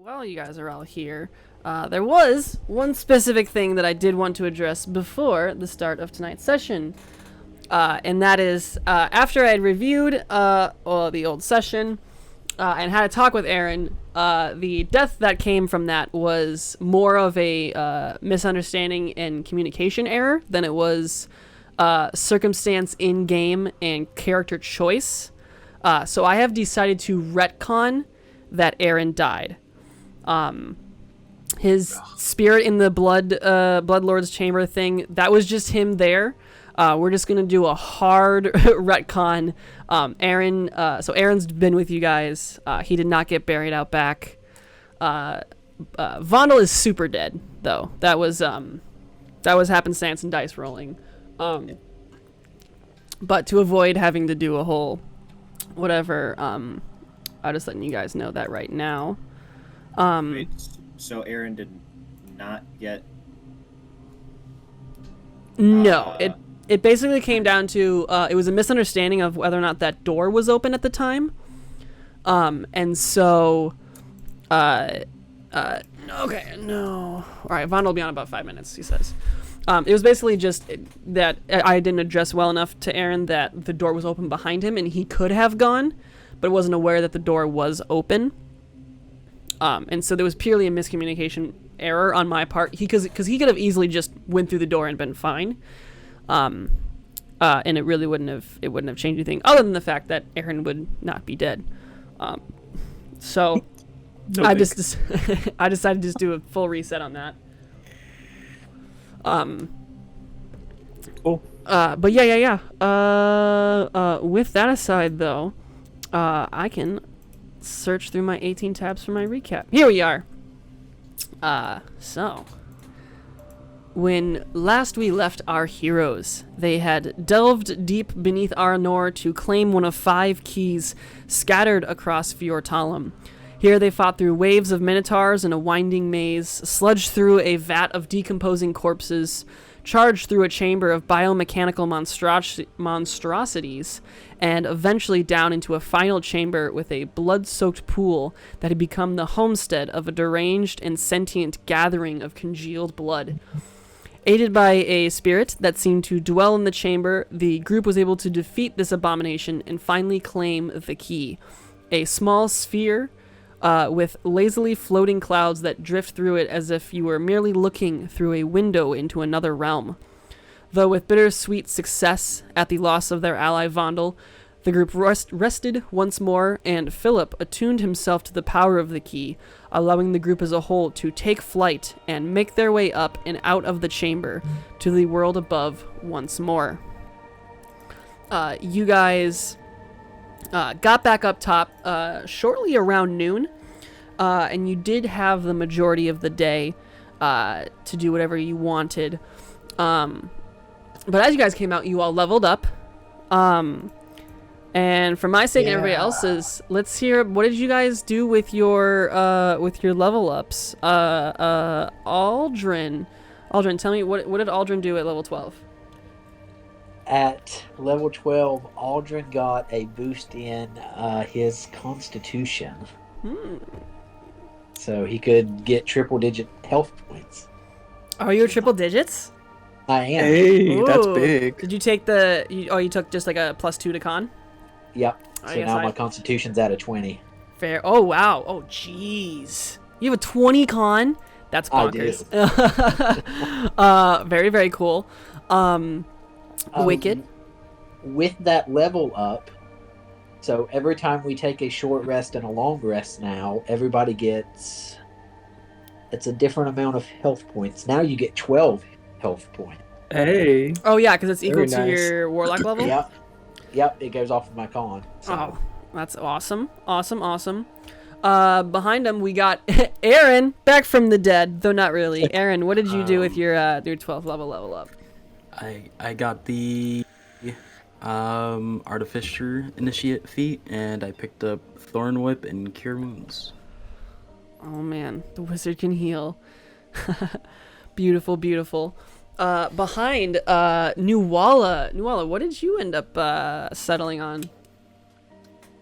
while you guys are all here, there was one specific thing that I did want to address before the start of tonight's session. And that is, after I had reviewed the old session and had a talk with Aaron, the death that came from that was more of a misunderstanding and communication error than it was circumstance in-game and character choice. So I have decided to retcon that Aaron died. His spirit in the Blood Lord's chamber thing, that was just him there. We're just going to do a hard retcon. So Aaron's been with you guys. He did not get buried out back. Vondel is super dead, though. That was happenstance and dice rolling. But to avoid having to do a whole whatever, I'm just letting you guys know that right now. Wait, so Aaron did not get... No, it basically came down to, it was a misunderstanding of whether or not that door was open at the time. And so, okay, no. All right, Vondel will be on about 5 minutes, he says. It was basically just that I didn't address well enough to Aaron that the door was open behind him and he could have gone, but wasn't aware that the door was open. And so there was purely a miscommunication error on my part. Because he could have easily just went through the door and been fine. And it really wouldn't have changed anything other than the fact that Aaron would not be dead. So I decided to just do a full reset on that. Cool. But yeah. With that aside, though, I can search through my 18 tabs for my recap. Here we are. So when last we left our heroes, they had delved deep beneath Arnor to claim one of 5 keys scattered across Fjortalum. Here they fought through waves of minotaurs in a winding maze, sludged through a vat of decomposing corpses, charged through a chamber of biomechanical monstrosities, and eventually down into a final chamber with a blood-soaked pool that had become the homestead of a deranged and sentient gathering of congealed blood. Aided by a spirit that seemed to dwell in the chamber, the group was able to defeat this abomination and finally claim the key. A small sphere with lazily floating clouds that drift through it as if you were merely looking through a window into another realm. Though with bittersweet success at the loss of their ally Vondel, the group rested once more, and Philip attuned himself to the power of the key, allowing the group as a whole to take flight and make their way up and out of the chamber to the world above once more. You guys got back up top shortly around noon, and you did have the majority of the day to do whatever you wanted. But as you guys came out, you all leveled up. And for my sake and everybody else's, let's hear, what did you guys do with your level ups? Aldrin, tell me, what did Aldrin do at level 12? At level 12, Aldrin got a boost in his constitution. So he could get triple-digit health points. Are you triple digits? I am. Hey, Ooh. that's big. Did you take you took just like a +2 to con? Yep. I So guess now my constitution's at a 20. Fair. Oh, wow. Oh, jeez. You have a 20 con? That's bonkers. I do. Very, very cool. Wicked. With that level up, so every time we take a short rest and a long rest now, everybody gets... It's a different amount of health points. Now you get 12 health points. Hey. Oh, yeah, because it's equal Very to nice. your warlock level? Yep, it goes off of my con. So. Oh, that's awesome. Awesome. Behind him, we got Aaron, back from the dead, though not really. Aaron, what did you do with your 12th level up? I got the Artificer Initiate feat, and I picked up Thorn Whip and Cure Wounds. Oh man, the wizard can heal. Beautiful. Behind Nuwala, what did you end up settling on?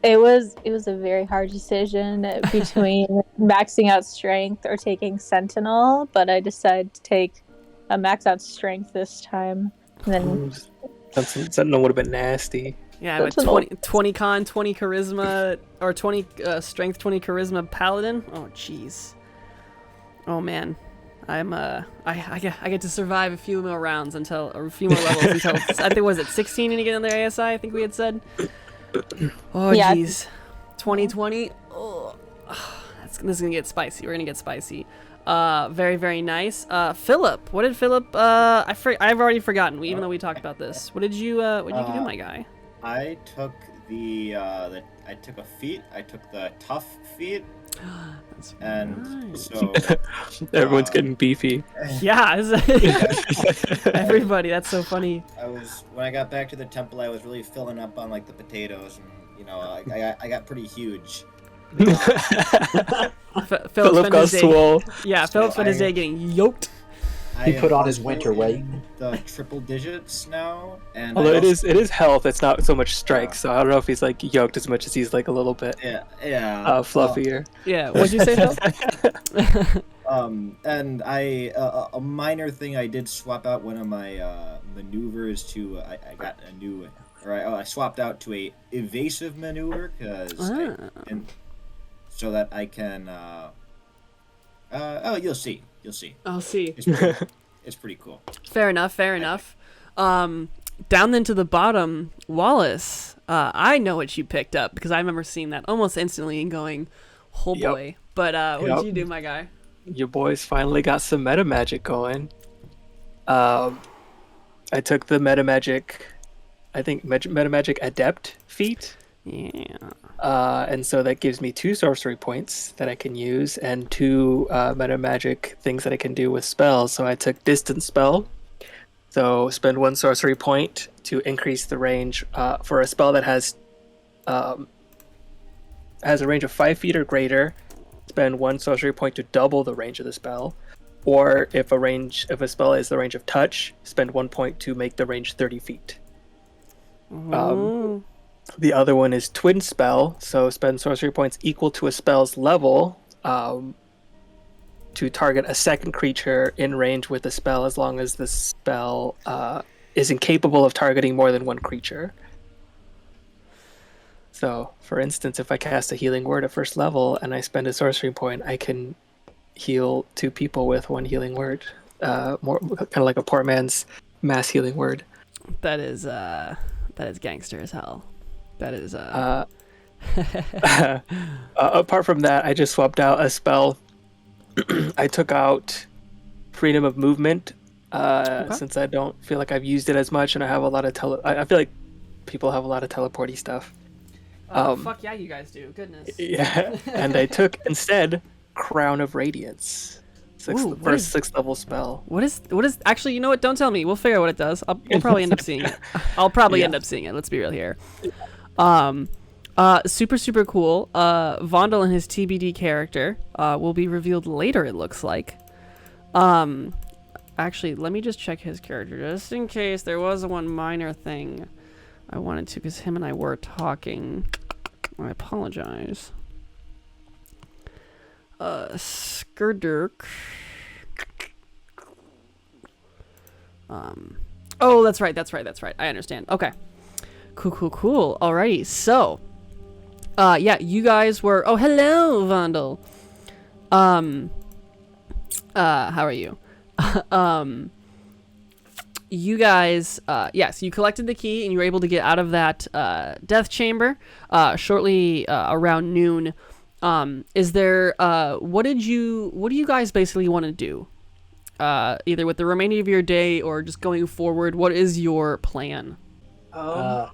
It was a very hard decision between maxing out strength or taking sentinel, but I decided to take a max out strength this time. And then Sentinel would have been nasty. Yeah, but Sentinel. 20 con, 20 charisma, or 20 strength, 20 charisma paladin. Oh, jeez. Oh man, I get to survive a few more rounds or a few more levels until I think was it 16 and you get on their ASI. I think we had said. Oh Yeah. jeez, 2020. Oh, this is gonna get spicy. We're gonna get spicy. Very very nice. Philip, what did Philip? I've already forgotten. Even though we talked about this, what did you do, my guy? I took I took a feat. I took the tough feat, That's and nice. so Everyone's getting beefy. Yeah, everybody. That's so funny. When I got back to the temple, I was really filling up on like the potatoes, and I got pretty huge. Philip Philip spent got his day. swole. Yeah, Philip spent his day getting yoked. He put am on his also winter weight. in the triple digits now, and Although I it also- is health, it's not so much strength. Yeah. So I don't know if he's like yoked as much as he's like a little bit fluffier. Yeah, what'd you say, Phil? And a minor thing, I did swap out one of my maneuvers to I got a new, I swapped out to a evasive maneuver because so that I can you'll see I'll see. it's pretty cool. Fair enough. Down then to the bottom, Wallace. I know what you picked up because I remember seeing that almost instantly and going, "Oh Yep. boy!" But what Yep. did you do, my guy? Your boys finally got some meta magic going. I took the meta magic, I think meta magic adept feat. Yeah. And so that gives me 2 sorcery points that I can use and 2 meta magic things that I can do with spells. So I took distance spell. So spend 1 sorcery point to increase the range for a spell that has a range of 5 feet or greater. Spend 1 sorcery point to double the range of the spell. Or if a spell is the range of touch, spend 1 point to make the range 30 feet. Ooh. The other one is Twin Spell, so spend sorcery points equal to a spell's level to target a second creature in range with the spell as long as the spell is incapable of targeting more than 1 creature. So, for instance, if I cast a healing word at first level and I spend a sorcery point, I can heal 2 people with 1 healing word. More kind of like a poor man's mass healing word. That is gangster as hell. That is apart from that, I just swapped out a spell. I took out freedom of movement since I don't feel like I've used it as much, and I have a lot of I feel like people have a lot of teleporty stuff. fuck yeah, you guys do. Goodness. Yeah, and I took instead Crown of Radiance, Ooh, first 6th level spell. What is actually, you know what, don't tell me, we'll figure out what it does. We'll probably end up seeing it. I'll probably end up seeing it, let's be real here. Super cool. Vondel and his TBD character will be revealed later, it looks like. Actually, let me just check his character just in case there was one minor thing I wanted to, because him and I were talking. I apologize. Skirdirk. Oh, that's right. I understand. Okay. Cool. Alrighty. So, yeah, you guys were. Oh, hello, Vondel. How are you? You guys, yes, you collected the key and you were able to get out of that death chamber shortly around noon. Is there what do you guys basically want to do? Either with the remainder of your day or just going forward, what is your plan? I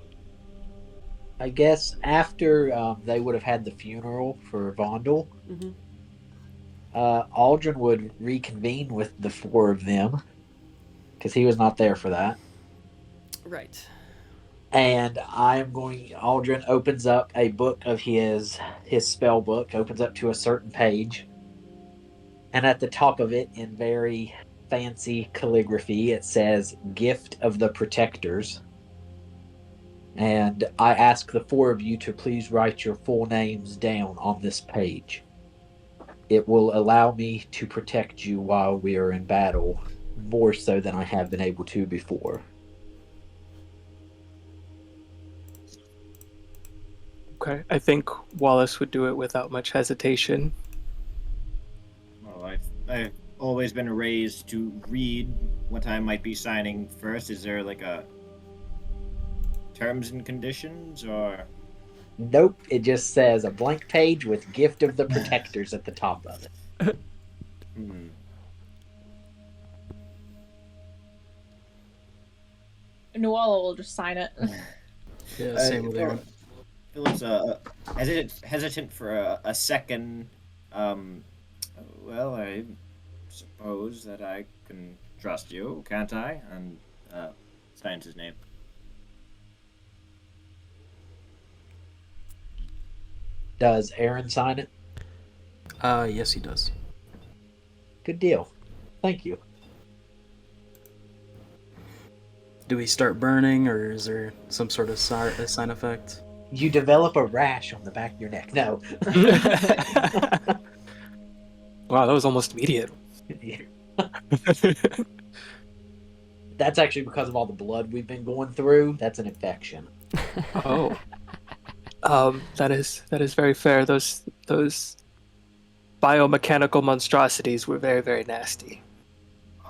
guess after they would have had the funeral for Vondel, Aldrin would reconvene with the 4 of them because he was not there for that. Right. And Aldrin opens up a book of his spell book, opens up to a certain page. And at the top of it, in very fancy calligraphy, it says, Gift of the Protectors. And I ask the four of you to please write your full names down on this page. It will allow me to protect you while we are in battle, more so than I have been able to before. Okay, I think Wallace would do it without much hesitation. Well, I've always been raised to read what I might be signing first. Is there like a terms and conditions, or? Nope, it just says a blank page with Gift of the Protectors at the top of it. Nuala will just sign it. Yeah, same with Aaron. Philip's hesitant for a second. Well, I suppose that I can trust you, can't I? And signs his name. Does Aaron sign it? Yes, he does. Good deal. Thank you. Do we start burning, or is there some sort of sign effect? You develop a rash on the back of your neck. No. Wow, that was almost immediate. That's actually because of all the blood we've been going through. That's an infection. Oh. That is very fair. Those biomechanical monstrosities were very, very nasty.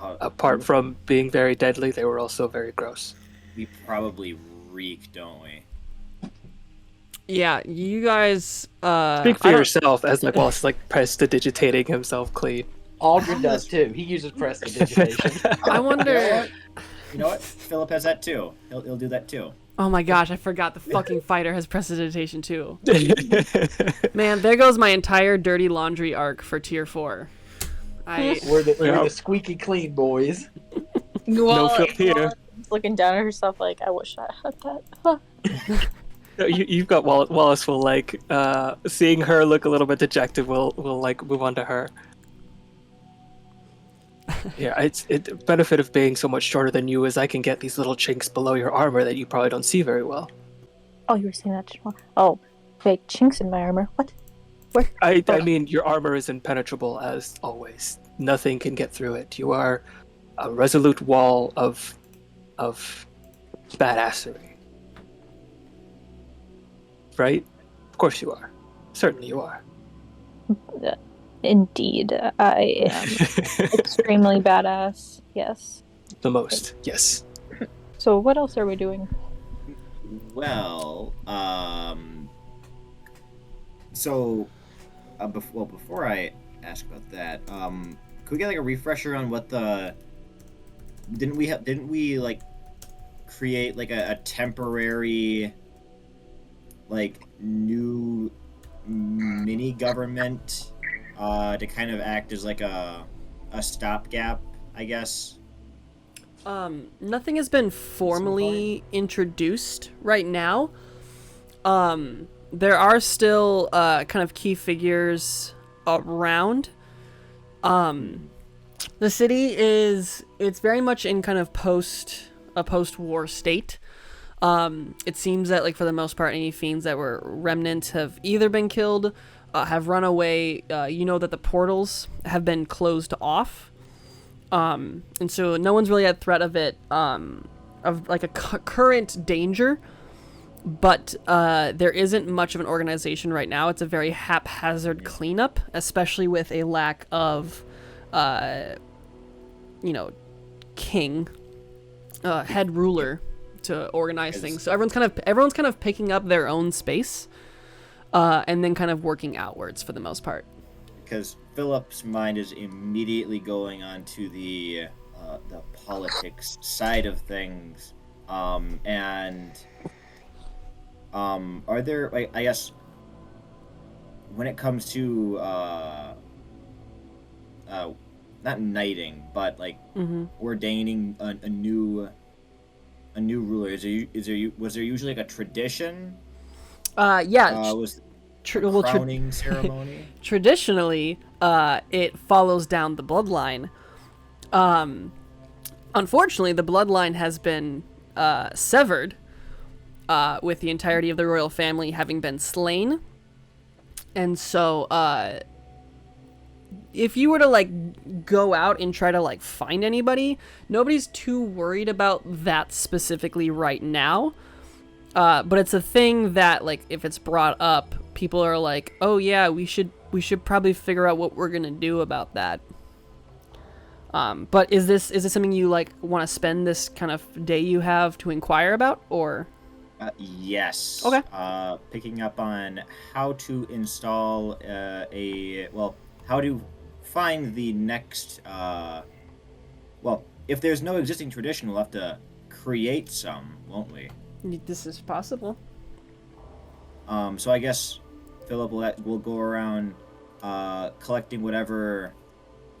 Apart from being very deadly, they were also very gross. We probably reek, don't we? Yeah, you guys. Speak for yourself, as like Wallace prestidigitating himself clean. Aldrin does too. He uses prestidigitation. I wonder. You know what? Philip has that too. He'll do that too. Oh my gosh, I forgot the fucking fighter has prestidigitation too. Man, there goes my entire dirty laundry arc for tier 4. We're the squeaky clean boys. No filth here. Looking down at herself like, I wish I had that. Huh. No, you've got Wallace will seeing her look a little bit dejected will move on to her. Yeah, the benefit of being so much shorter than you is I can get these little chinks below your armor that you probably don't see very well. Oh, you were saying that just now. Oh, fake chinks in my armor. What? Where? I mean, your armor is impenetrable as always. Nothing can get through it. You are a resolute wall of badassery. Right? Of course you are. Certainly you are. Indeed, I am extremely badass. Yes. The most, yes. So what else are we doing? Well, before I ask about that, could we get like a refresher on what the didn't we like create like a temporary like new mini government to kind of act as like a stopgap, I guess? Nothing has been formally introduced right now. There are still kind of key figures around. The city it's very much in kind of a post-war state. It seems that like for the most part any fiends that were remnants have either been killed, have run away. You know that the portals have been closed off. And so no one's really at threat of it, of like a current danger, but there isn't much of an organization right now. It's a very haphazard cleanup, especially with a lack of, king, head ruler to organize things. So everyone's kind of picking up their own space, and then kind of working outwards for the most part. Because Philip's mind is immediately going on to the politics side of things, and are there like I guess when it comes to not knighting but like ordaining a new ruler, was there usually like a tradition? Was crowning ceremony? Traditionally, it follows down the bloodline. Unfortunately, the bloodline has been severed, with the entirety of the royal family having been slain. And so, if you were to, like, go out and try to, like, find anybody, nobody's too worried about that specifically right now. But it's a thing that, like, if it's brought up, people are like, oh yeah, we should probably figure out what we're gonna do about that. But is this something you, like, want to spend this kind of day you have to inquire about, or? Yes. Okay. Picking up on how to install how to find the next. Well, if there's no existing tradition, we'll have to create some, won't we? This is possible. So I guess Philip will go around collecting whatever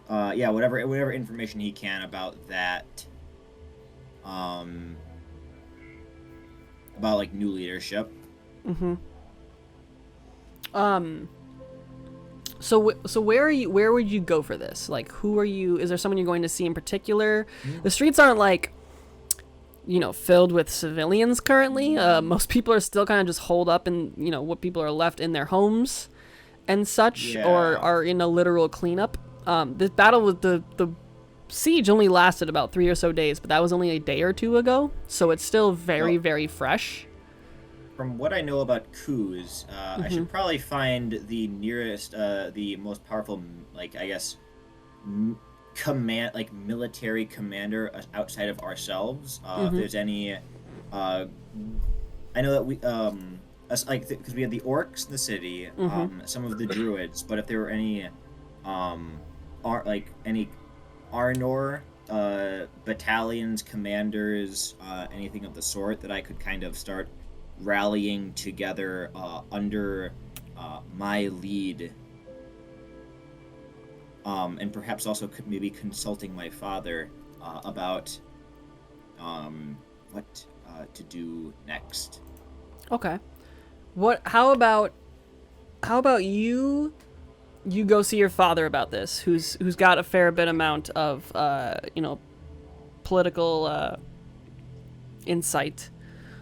information he can about that. About, like, new leadership. Mm-hmm. So where would you go for this? Like, who are you? Is there someone you're going to see in particular? Mm-hmm. The streets aren't, like, filled with civilians currently. Most people are still kind of just holed up in, what people are left in their homes and such, or are in a literal cleanup. This battle with the siege only lasted about 3 or so days, but that was only a day or two ago, so it's still very, very fresh. From what I know about coups, I should probably find the nearest, the most powerful, like, I guess, military commander outside of ourselves. If there's any, I know that we, because we had the orcs in the city, some of the druids, but if there were any, any Arnor battalions, commanders, anything of the sort that I could kind of start rallying together under my lead, and perhaps also maybe consulting my father about what to do next. Okay. How about you go see your father about this, who's got a fair bit amount of political insight,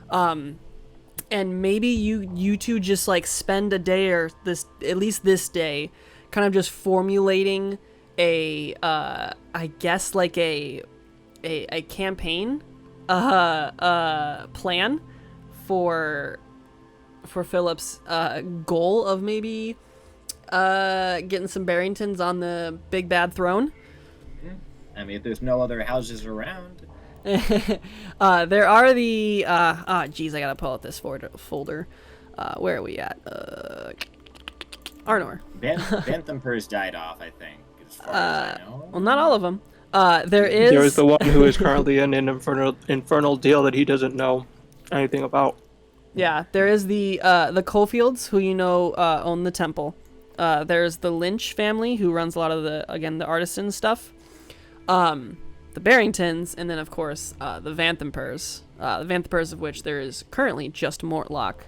and maybe you two just, like, spend a day, or at least this day, kind of just formulating a I guess, like, a campaign plan for Philip's goal of maybe getting some Barringtons on the big bad throne. I mean, if there's no other houses around. There are the geez, I gotta pull out this folder. Where are we at? Arnor. Bantham died off, I think, as far as I know. Well, not all of them. There's the one who is currently in an infernal deal that he doesn't know anything about. Yeah, there is the Coalfields, who own the temple. There's the Lynch family, who runs a lot of the artisan stuff. The Barringtons, and then, of course, the Vanthampurs. The Vanthampurs, of which there is currently just Mortlock.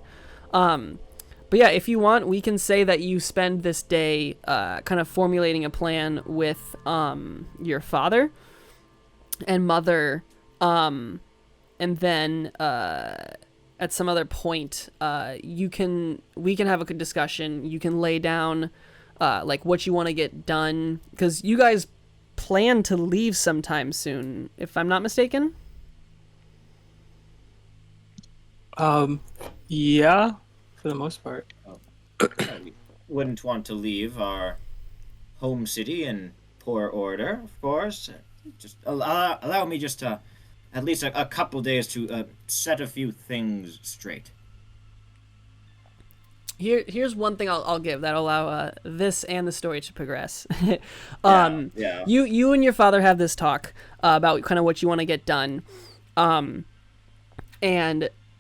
But yeah, if you want, we can say that you spend this day kind of formulating a plan with your father and mother, and then at some other point, we can have a good discussion. You can lay down like what you want to get done, because you guys plan to leave sometime soon, if I'm not mistaken. Yeah, for the most part. We wouldn't want to leave our home city in poor order, of course. Just allow me just to at least a couple days to set a few things straight. Here's one thing I'll give that'll allow this and the story to progress. Yeah. You and your father have this talk about kind of what you want to get done, and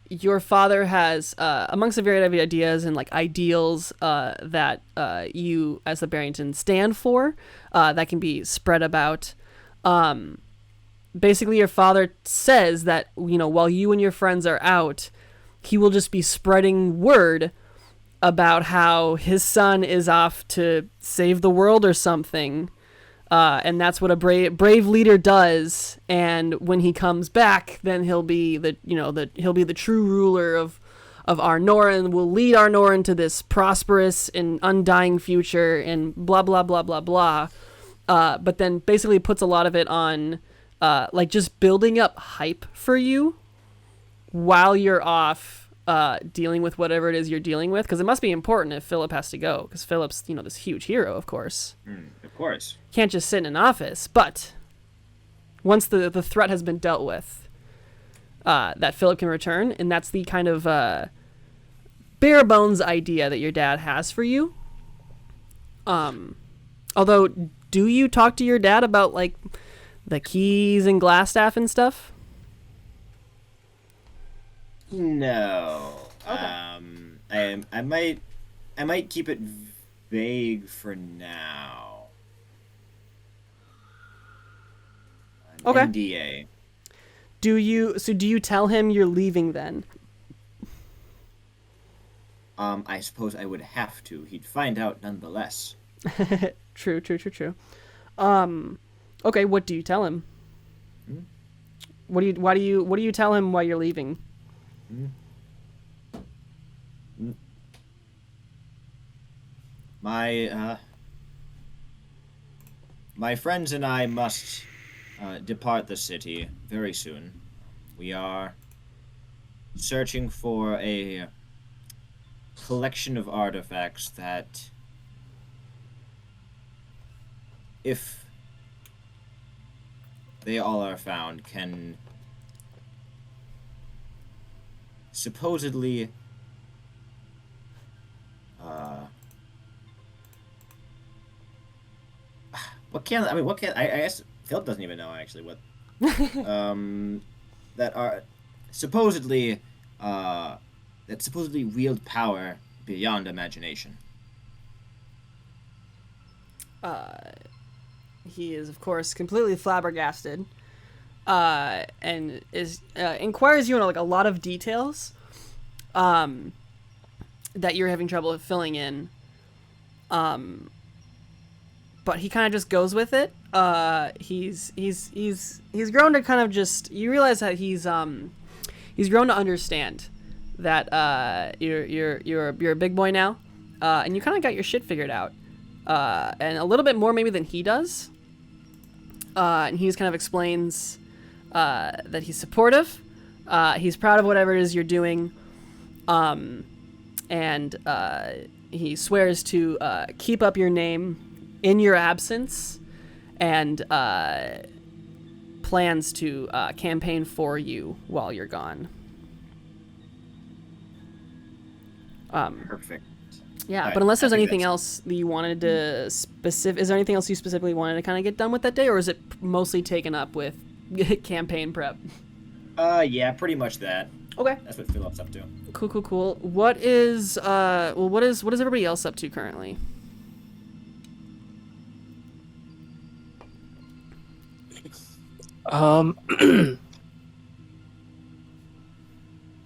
your father has amongst a variety of ideas and like ideals that you as the Barrington stand for that can be spread about. Basically, your father says that while you and your friends are out, he will just be spreading word about how his son is off to save the world or something, And that's what a brave leader does. And when he comes back, then he'll be he'll be the true ruler of Arnoran, will lead Arnoran to this prosperous and undying future, and blah blah blah blah blah. But then basically puts a lot of it on like just building up hype for you while you're off dealing with whatever it is you're dealing with, because it must be important if Philip has to go, because Philip's this huge hero, of course. Of course. Can't just sit in an office. But once the threat has been dealt with, that Philip can return, and that's the kind of bare bones idea that your dad has for you. Although, do you talk to your dad about like the keys and Glassstaff and stuff? No. Okay. I might keep it vague for now. Okay. NDA. Do you tell him you're leaving then? I suppose I would have to. He'd find out nonetheless. True. Okay, what do you tell him? What do you tell him while you're leaving? My friends and I must depart the city very soon. We are searching for a collection of artifacts that, if they all are found, can supposedly I guess Philip doesn't even know actually what that are supposedly wield power beyond imagination. He is, of course, completely flabbergasted, and is inquires you on like a lot of details, that you're having trouble filling in. But he kind of just goes with it. He's grown to kind of just, you realize that he's grown to understand that you're a big boy now, and you kind of got your shit figured out, and a little bit more maybe than he does. And he just kind of explains that he's supportive, he's proud of whatever it is you're doing, and he swears to keep up your name in your absence, and plans to campaign for you while you're gone. Perfect. Yeah, Right, but unless there's I think anything that's- else that you wanted to is there anything else you specifically wanted to kind of get done with that day, or is it mostly taken up with campaign prep? Yeah, pretty much that. Okay. That's what Philip's up to. Cool. What is what is everybody else up to currently?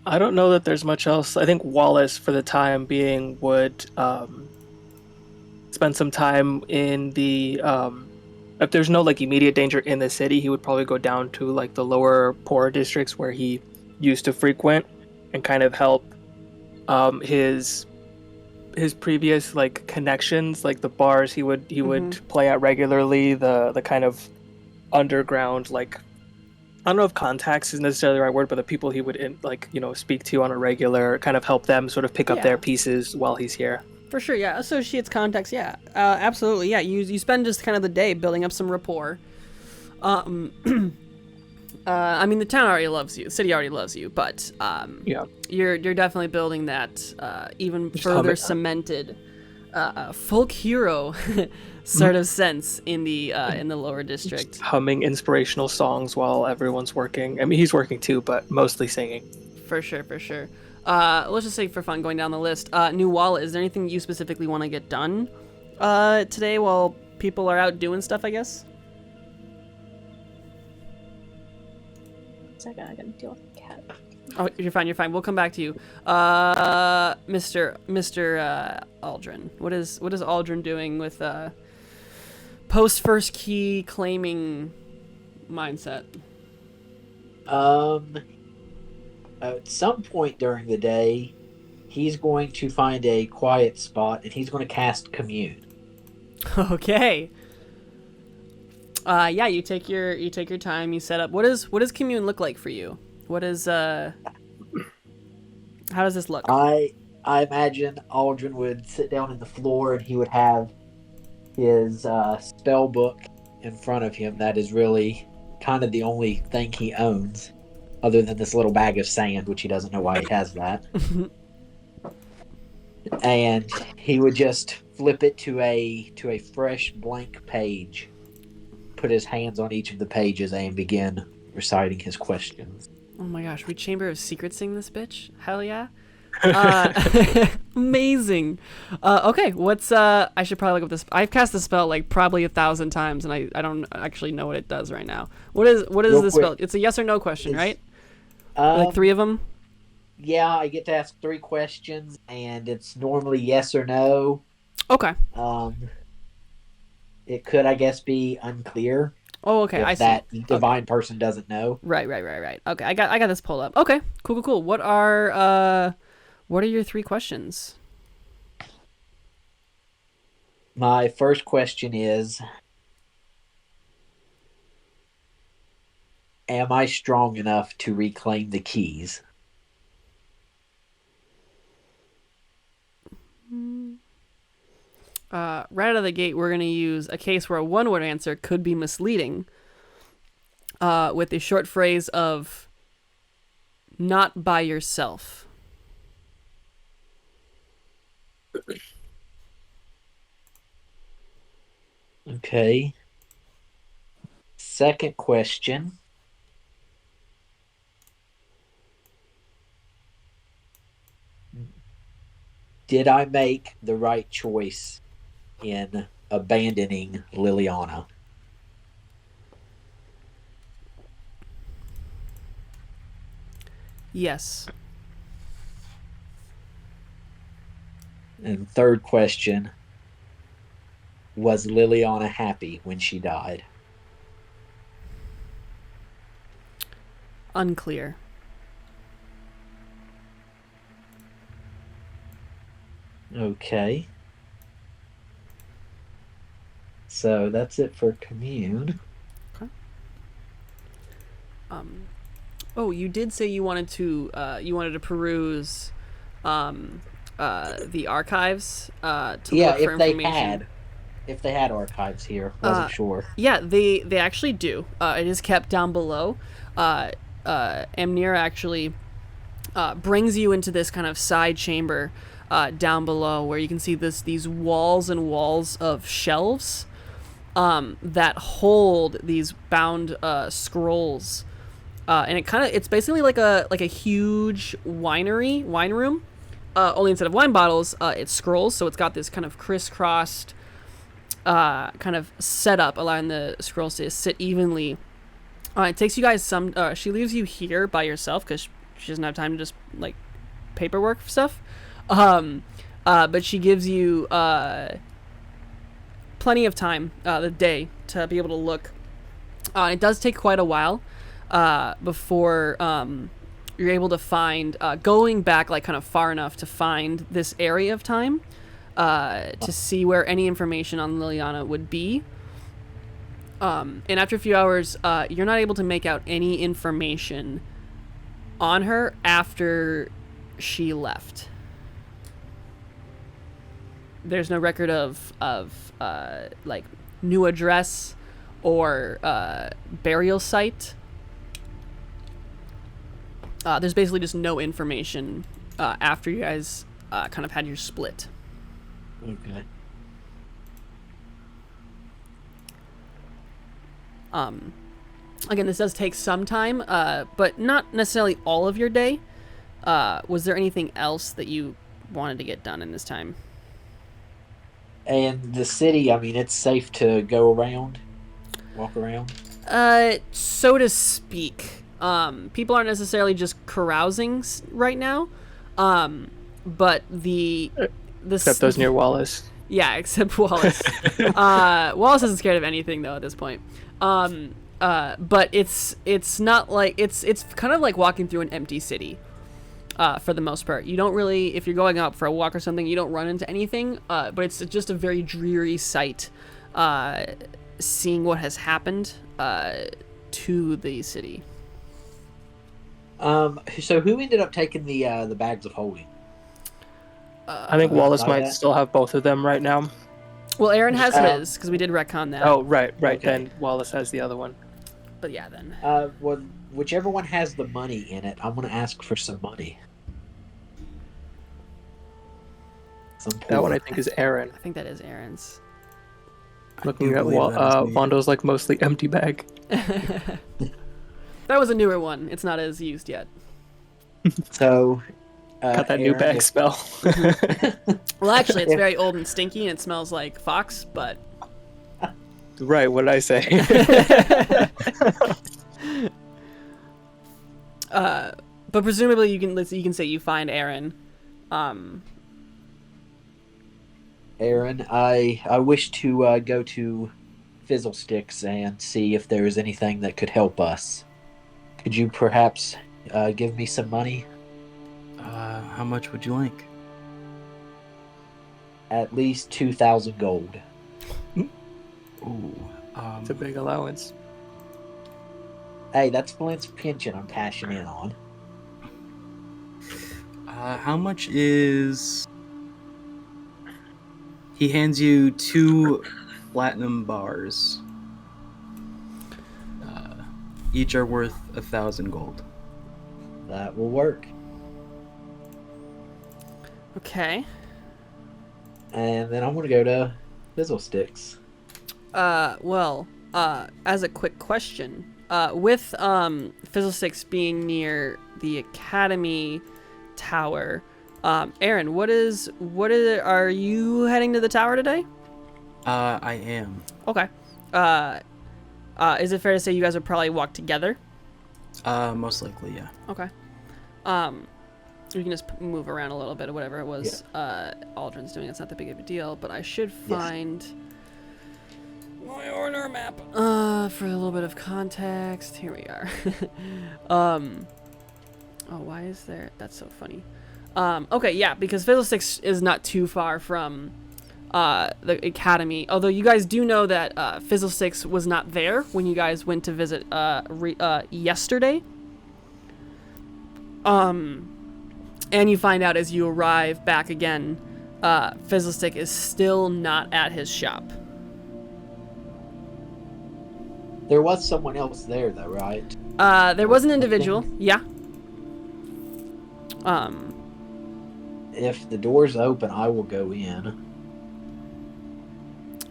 I don't know that there's much else. I think Wallace, for the time being, would spend some time in the. If there's no like immediate danger in the city, he would probably go down to like the lower poor districts where he used to frequent, and kind of help his previous like connections, like the bars he would play at regularly, the kind of underground, like, I don't know if contacts is necessarily the right word, but the people he would speak to on a regular, kind of help them sort of pick up their pieces while he's here. For sure, yeah. Associates, contacts, yeah. Absolutely, yeah. You spend just kind of the day building up some rapport. I mean, the town already loves you. The city already loves you, but you're definitely building that even Just further cemented folk hero sort of sense in the lower district. Just humming inspirational songs while everyone's working. I mean, he's working too, but mostly singing. For sure. Let's just say for fun, going down the list. New wallet. Is there anything you specifically want to get done today while people are out doing stuff, I guess? Second, I gotta deal with the cat. Oh, you're fine. We'll come back to you. Mr. Aldrin. What is Aldrin doing with post first key claiming mindset? At some point during the day, he's going to find a quiet spot and he's going to cast Commune. Okay. Yeah, you take your time, you set up. What does commune look like for you? What is how does this look? I imagine Aldrin would sit down on the floor and he would have his spell book in front of him. That is really kind of the only thing he owns, other than this little bag of sand, which he doesn't know why he has that. And he would just flip it to a fresh blank page, put his hands on each of the pages, and begin reciting his questions. Oh my gosh, we Chamber of Secretsing this bitch? Hell yeah. Amazing. Okay, what's I should probably look up this. I've cast the spell like probably 1,000 times and I don't actually know what it does right now. What is Real this quick, spell? It's a yes or no question, right? Um, Like 3 of them? Yeah, I get to ask 3 questions, and it's normally yes or no. Okay. It could, I guess, be unclear. Oh, okay. If I see. that divine person doesn't know. Right. Okay, I got this pulled up. Okay, cool. What are your 3 questions? My first question is, am I strong enough to reclaim the keys? Right out of the gate, we're going to use a case where a one-word answer could be misleading, with the short phrase of "not by yourself." Okay. Second question. Did I make the right choice in abandoning Liliana? Yes. And third question, was Liliana happy when she died? Unclear. Okay. So that's it for commune. Oh, you did say you wanted to peruse the archives to Yeah, look for if they information. had archives here, wasn't sure. Yeah, they actually do. It is kept down below. Amnir actually brings you into this kind of side chamber down below where you can see these walls and walls of shelves that hold these bound scrolls. And it's basically like a huge wine room. Only instead of wine bottles, it's scrolls. So it's got this kind of crisscrossed kind of setup, allowing the scrolls to sit evenly. It takes you guys some. She leaves you here by yourself because she doesn't have time to just like paperwork stuff. But she gives you plenty of time, the day, to be able to look. It does take quite a while before you're able to find, going back like kind of far enough to find this area of time to see where any information on Liliana would be. And after a few hours, you're not able to make out any information on her after she left. There's no record of like new address or burial site. There's basically just no information after you guys kind of had your split. Okay. Again, this does take some time, but not necessarily all of your day. Was there anything else that you wanted to get done in this time? And the city, I mean, it's safe to go around, walk around? So to speak. People aren't necessarily just carousing right now, but Except those near Wallace. Yeah, except Wallace. Wallace isn't scared of anything though at this point. But it's not like it's kind of like walking through an empty city. For the most part, you don't really, if you're going out for a walk or something, you don't run into anything. But it's just a very dreary sight, seeing what has happened to the city. So who ended up taking the bags of holding? I think Wallace like might that? still have both of them right now. Well, Aaron has his because we did retcon that. Oh, right. Okay. Then Wallace has the other one. But yeah, then. Well, whichever one has the money in it, I'm gonna ask for some money. That one I think is Aaron. I think that is Aaron's. Looking do at believe that is me. Vondo's like mostly empty bag. That was a newer one. It's not as used yet. So, Got that new Aaron, bag if- spell. Well, actually, it's If- very old and stinky, and it smells like fox. But Right, what did I say? but presumably you can say you find Aaron. Aaron, I wish to go to Fizzlesticks and see if there is anything that could help us. Could you perhaps give me some money? How much would you like? At least 2,000 gold. Ooh. It's a big allowance. Hey, that's Flint's pension I'm cashing in on. How much is... He hands you 2 platinum bars. Each are worth 1,000 gold. That will work. Okay. And then I'm gonna go to Fizzlesticks. Well, as a quick question, with Fizzlesticks being near the Academy Tower, Aaron, are you heading to the tower today? I am. Okay. Is it fair to say you guys would probably walk together? Most likely, yeah. Okay. We can just move around a little bit or whatever it was Aldrin's doing. It's not that big of a deal, but I should find my order map. For a little bit of context, here we are. Oh, why is there? That's so funny. Okay, yeah, because Fizzlesticks is not too far from the Academy. Although you guys do know that Fizzlesticks was not there when you guys went to visit yesterday. And you find out as you arrive back again, Fizzlestick is still not at his shop. There was someone else there, though, right? There was an individual, yeah. If the door's open, I will go in.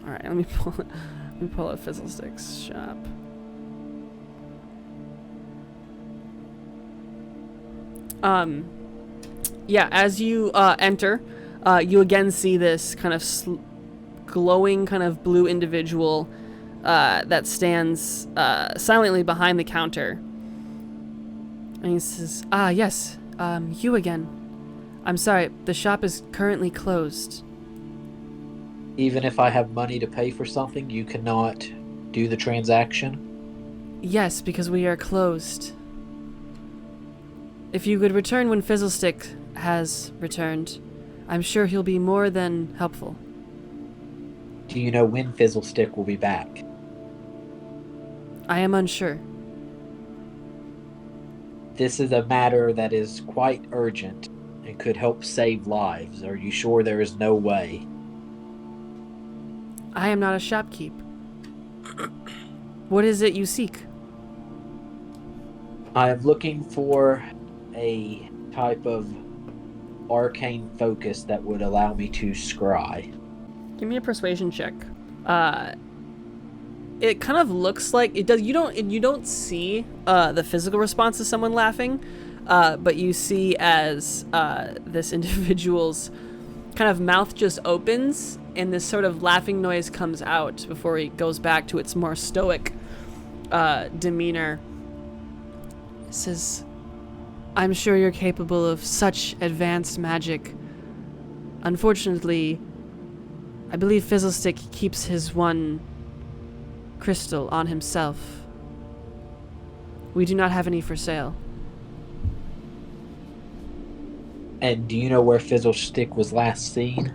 All right, let me pull up Fizzlestick's shop. Yeah, as you enter, you again see this kind of glowing, kind of blue individual that stands silently behind the counter. And he says, "Ah, yes, you again. I'm sorry, the shop is currently closed." Even if I have money to pay for something, you cannot do the transaction? Yes, because we are closed. If you could return when Fizzlestick has returned, I'm sure he'll be more than helpful. Do you know when Fizzlestick will be back? I am unsure. This is a matter that is quite urgent and could help save lives. Are you sure there is no way? I am not a shopkeep. What is it you seek? I am looking for a type of arcane focus that would allow me to scry. Give me a persuasion check. It kind of looks like it does. You don't see the physical response of someone laughing, but you see as this individual's kind of mouth just opens and this sort of laughing noise comes out before he goes back to its more stoic demeanor. It says, "I'm sure you're capable of such advanced magic. Unfortunately, I believe Fizzlestick keeps his one crystal on himself. We do not have any for sale. And do you know where Fizzlestick was last seen?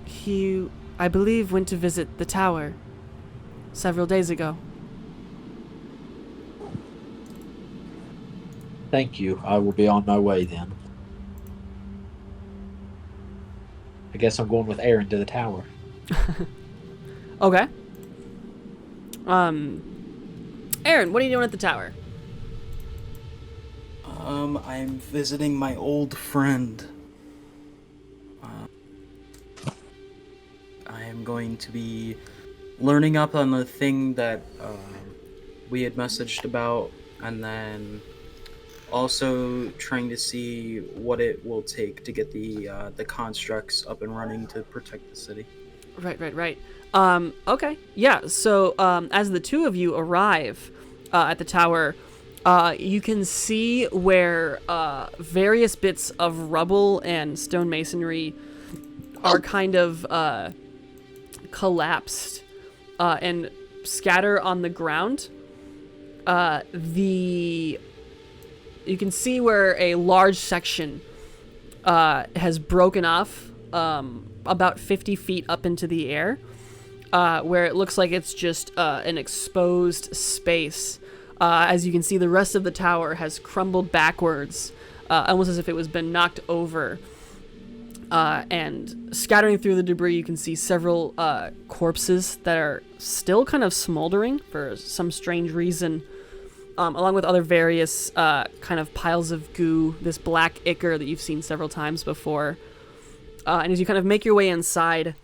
He, I believe, went to visit the tower several days ago. Thank you. I will be on my way then. I guess I'm going with Aaron to the tower. Okay. Aaron, what are you doing at the tower? I'm visiting my old friend. I am going to be learning up on the thing that we had messaged about, and then also trying to see what it will take to get the constructs up and running to protect the city. Right. Okay. Yeah, so as the two of you arrive at the tower, you can see where various bits of rubble and stone masonry are kind of collapsed and scatter on the ground. You can see where a large section has broken off about 50 feet up into the air, where it looks like it's just an exposed space. As you can see, the rest of the tower has crumbled backwards, almost as if it was been knocked over. And scattering through the debris, you can see several corpses that are still kind of smoldering for some strange reason, along with other various kind of piles of goo, this black ichor that you've seen several times before. And as you kind of make your way inside,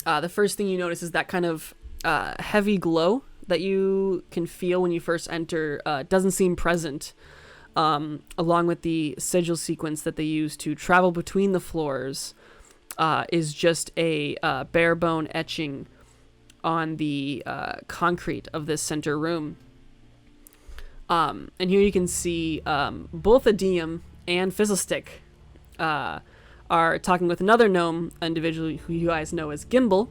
the first thing you notice is that kind of heavy glow that you can feel when you first enter doesn't seem present, along with the sigil sequence that they use to travel between the floors is just a bare bone etching on the concrete of this center room. And here you can see both Adium and Fizzlestick are talking with another gnome individual who you guys know as Gimbal.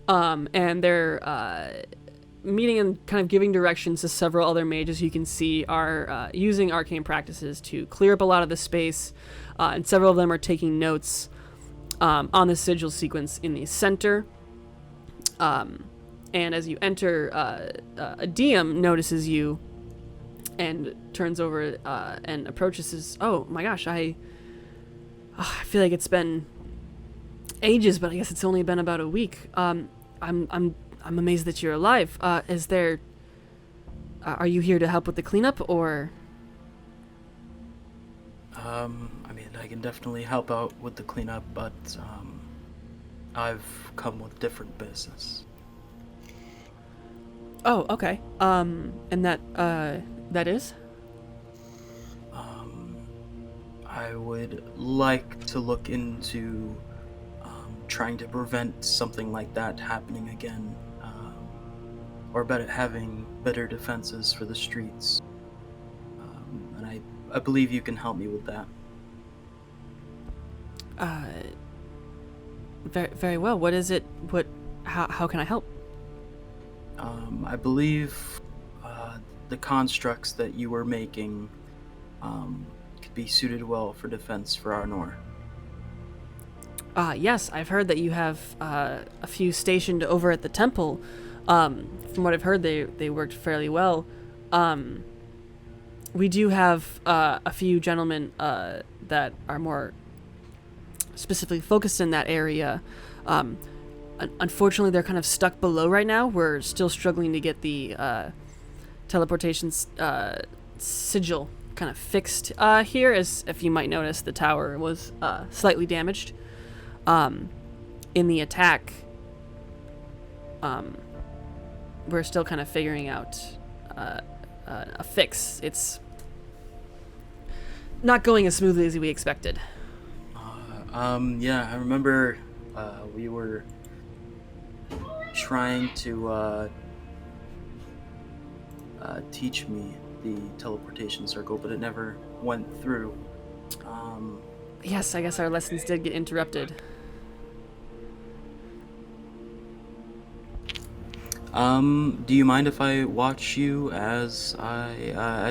And they're meeting and kind of giving directions to several other mages you can see are using arcane practices to clear up a lot of the space. And several of them are taking notes on the sigil sequence in the center. And as you enter, Adium notices you and turns over and approaches. Says, "Oh my gosh, I feel like it's been ages, but I guess it's only been about a week. I'm amazed that you're alive. Is there? Are you here to help with the cleanup, or?" I mean, I can definitely help out with the cleanup, but I've come with different business. Oh, okay. And that is? I would like to look into trying to prevent something like that happening again, or having better defenses for the streets. And I believe you can help me with that. Very, very well. What is it? How can I help? I believe the constructs that you were making could be suited well for defense for Arnor. Yes, I've heard that you have a few stationed over at the temple. From what I've heard, they worked fairly well. We do have a few gentlemen that are more specifically focused in that area. Unfortunately, they're kind of stuck below right now. We're still struggling to get the teleportation sigil kind of fixed here. As if you might notice, the tower was slightly damaged in the attack. We're still kind of figuring out a fix. It's not going as smoothly as we expected. Yeah, I remember we were trying to teach me the teleportation circle, but it never went through. Yes, I guess our lessons did get interrupted. Do you mind if I watch you as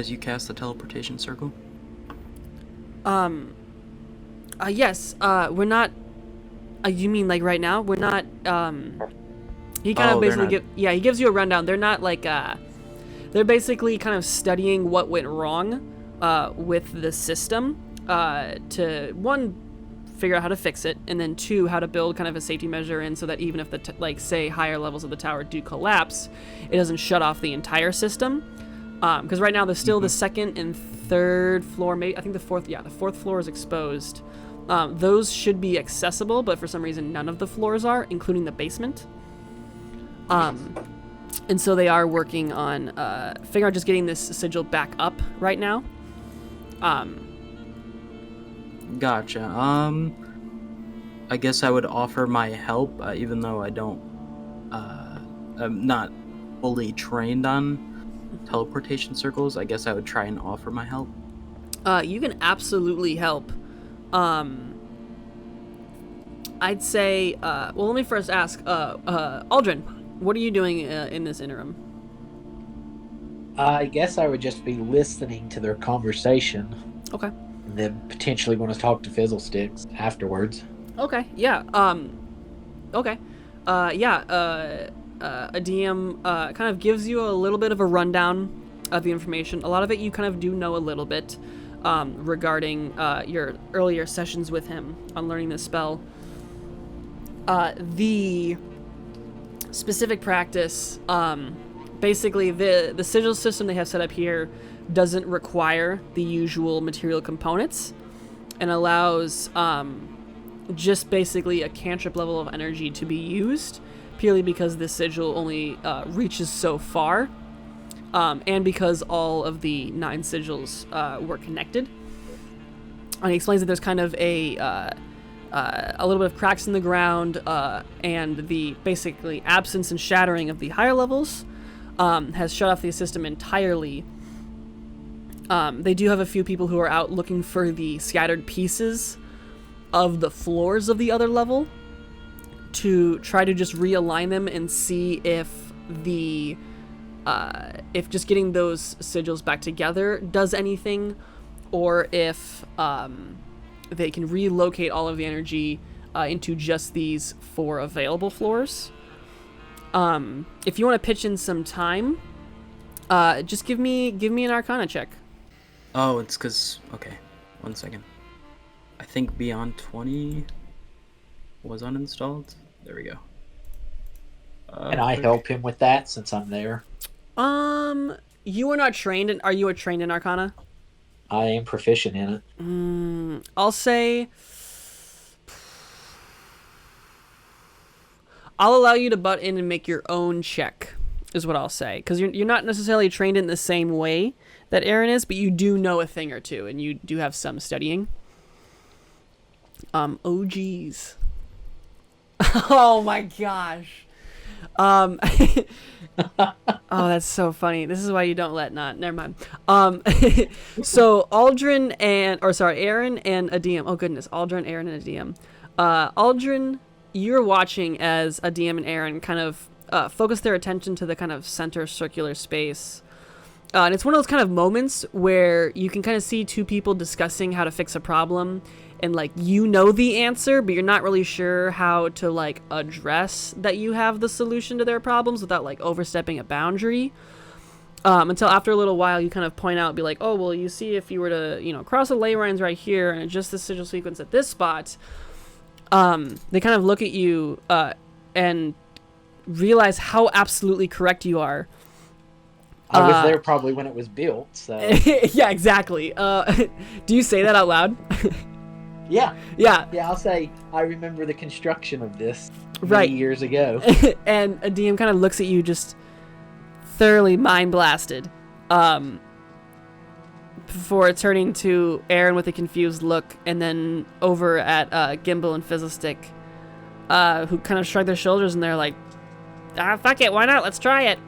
you cast the teleportation circle? Yes, we're not, you mean like right now? We're not, he kind of basically he gives you a rundown. They're not like, they're basically kind of studying what went wrong, with the system, to, one, figure out how to fix it, and then two, how to build kind of a safety measure in so that even if the, like, say, higher levels of the tower do collapse, it doesn't shut off the entire system. Because right now there's still the second and third floor, maybe, I think the fourth floor is exposed. Those should be accessible, but for some reason none of the floors are, including the basement. And so they are working on figuring out just getting this sigil back up right now. Gotcha. I guess I would offer my help, even though I don't, I'm not fully trained on teleportation circles. I guess I would try and offer my help. You can absolutely help. I'd say, well, let me first ask, Aldrin, what are you doing in this interim? I guess I would just be listening to their conversation. Okay. And then potentially want to talk to Fizzlesticks afterwards. Okay, yeah, okay. A DM kind of gives you a little bit of a rundown of the information. A lot of it you kind of do know a little bit regarding your earlier sessions with him on learning this spell. The specific practice, basically the sigil system they have set up here doesn't require the usual material components and allows just basically a cantrip level of energy to be used, purely because this sigil only reaches so far, and because all of the 9 sigils were connected. And he explains that there's kind of a little bit of cracks in the ground, and the basically absence and shattering of the higher levels has shut off the system entirely. They do have a few people who are out looking for the scattered pieces of the floors of the other level to try to just realign them and see if if just getting those sigils back together does anything, or if they can relocate all of the energy into just these 4 available floors. If you want to pitch in some time, just give me an Arcana check. Oh, it's because, okay, 1 second. I think Beyond 20 was uninstalled. There we go. Can I help him with that since I'm there? You are not trained in, are you trained in Arcana? I am proficient in it. I'll say I'll allow you to butt in and make your own check, is what I'll say. Because you're not necessarily trained in the same way that Aaron is, but you do know a thing or two, and you do have some studying. Oh, geez. Oh, my gosh. Oh, that's so funny. This is why you don't let never mind. So Aaron and a DM. Oh goodness, Aldrin, Aaron, and a DM. Aldrin, you're watching as a DM and Aaron kind of focus their attention to the kind of center circular space. And it's one of those kind of moments where you can kind of see 2 people discussing how to fix a problem, and like you know the answer, but you're not really sure how to like address that you have the solution to their problems without like overstepping a boundary. Until after a little while you kind of point out, be like, oh well, you see, if you were to cross the ley lines right here and adjust the sigil sequence at this spot, they kind of look at you and realize how absolutely correct you are. I was there probably when it was built, so... Yeah, exactly. Do you say that out loud? Yeah. Yeah. Yeah, I'll say, I remember the construction of this right. many years ago. And a DM kind of looks at you just thoroughly mind-blasted, before turning to Aaron with a confused look, and then over at Gimbal and Fizzlestick, who kind of shrug their shoulders, and they're like, fuck it, why not? Let's try it.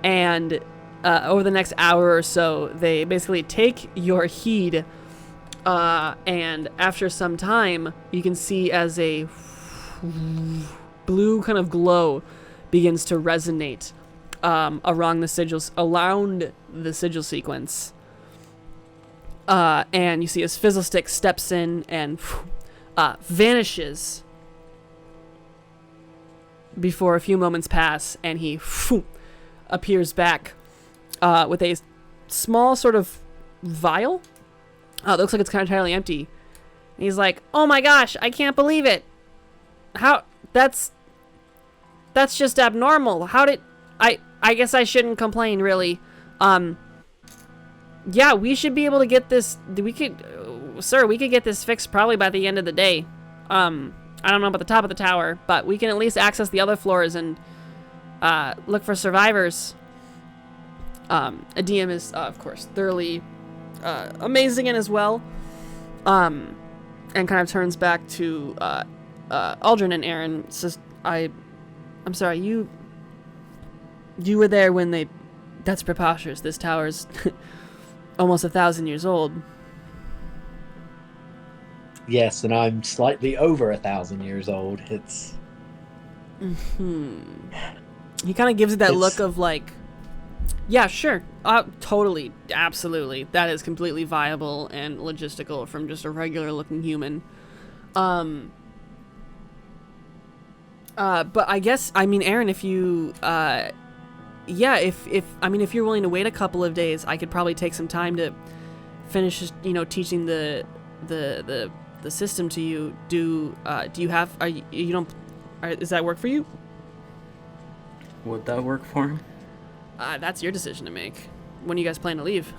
And over the next hour or so, they basically take your heed And after some time, you can see as a blue kind of glow begins to resonate around the sigil sequence. And you see as Fizzlestick steps in and vanishes before a few moments pass, and he appears back with a small sort of vial. It looks like it's kind of entirely empty. And he's like, "Oh my gosh, I can't believe it. How that's just abnormal. How did I guess I shouldn't complain, really. Yeah, we should be able to get this. We could get this fixed probably by the end of the day. I don't know about the top of the tower, but we can at least access the other floors and look for survivors." Adium is, of course, thoroughly amazing in as well. And kind of turns back to Aldrin and Aaron. Says, I'm sorry, you were there when they... That's preposterous. This tower's almost 1,000 years old. Yes, and I'm slightly over 1,000 years old. It's... He kind of gives it that look of like, yeah, sure. Totally. Absolutely. That is completely viable and logistical from just a regular looking human. But I guess, I mean, Aaron, if you, if you're willing to wait a couple of days, I could probably take some time to finish, teaching the system to you. Do you have, does that work for you? Would that work for him? That's your decision to make. When do you guys plan to leave?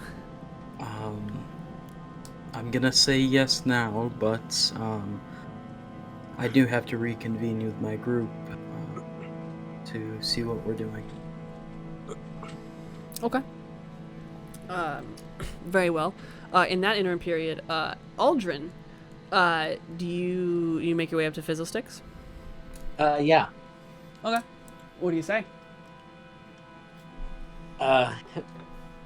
I'm gonna say yes now, but I do have to reconvene with my group to see what we're doing. Okay. Very well. In that interim period, Aldrin, do you make your way up to Fizzlesticks? Yeah. Okay. What do you say? And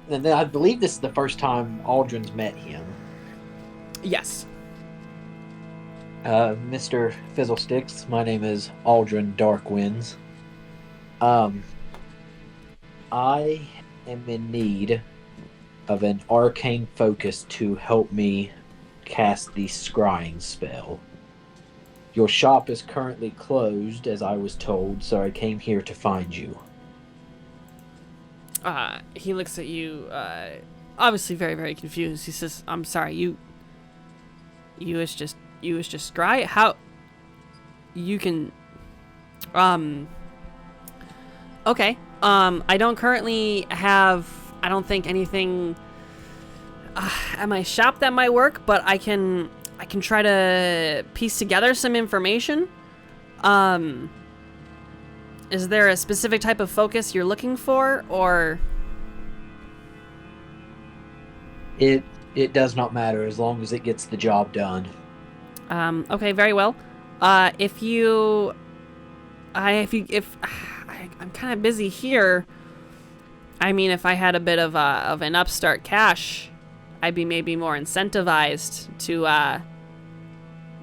then I believe this is the first time Aldrin's met him. Yes. Mr. Fizzlesticks, my name is Aldrin Darkwinds. I am in need of an arcane focus to help me cast the scrying spell. Your shop is currently closed, as I was told, so I came here to find you. He looks at you, obviously very, very confused. He says, "I'm sorry, you was just scry? How you can, okay. I don't currently have, I don't think anything at my shop that might work, but I can try to piece together some information. Is there a specific type of focus you're looking for, or? It does not matter as long as it gets the job done. Okay, very well. I'm kind of busy here. I mean, if I had a bit of an upstart cash, I'd be maybe more incentivized to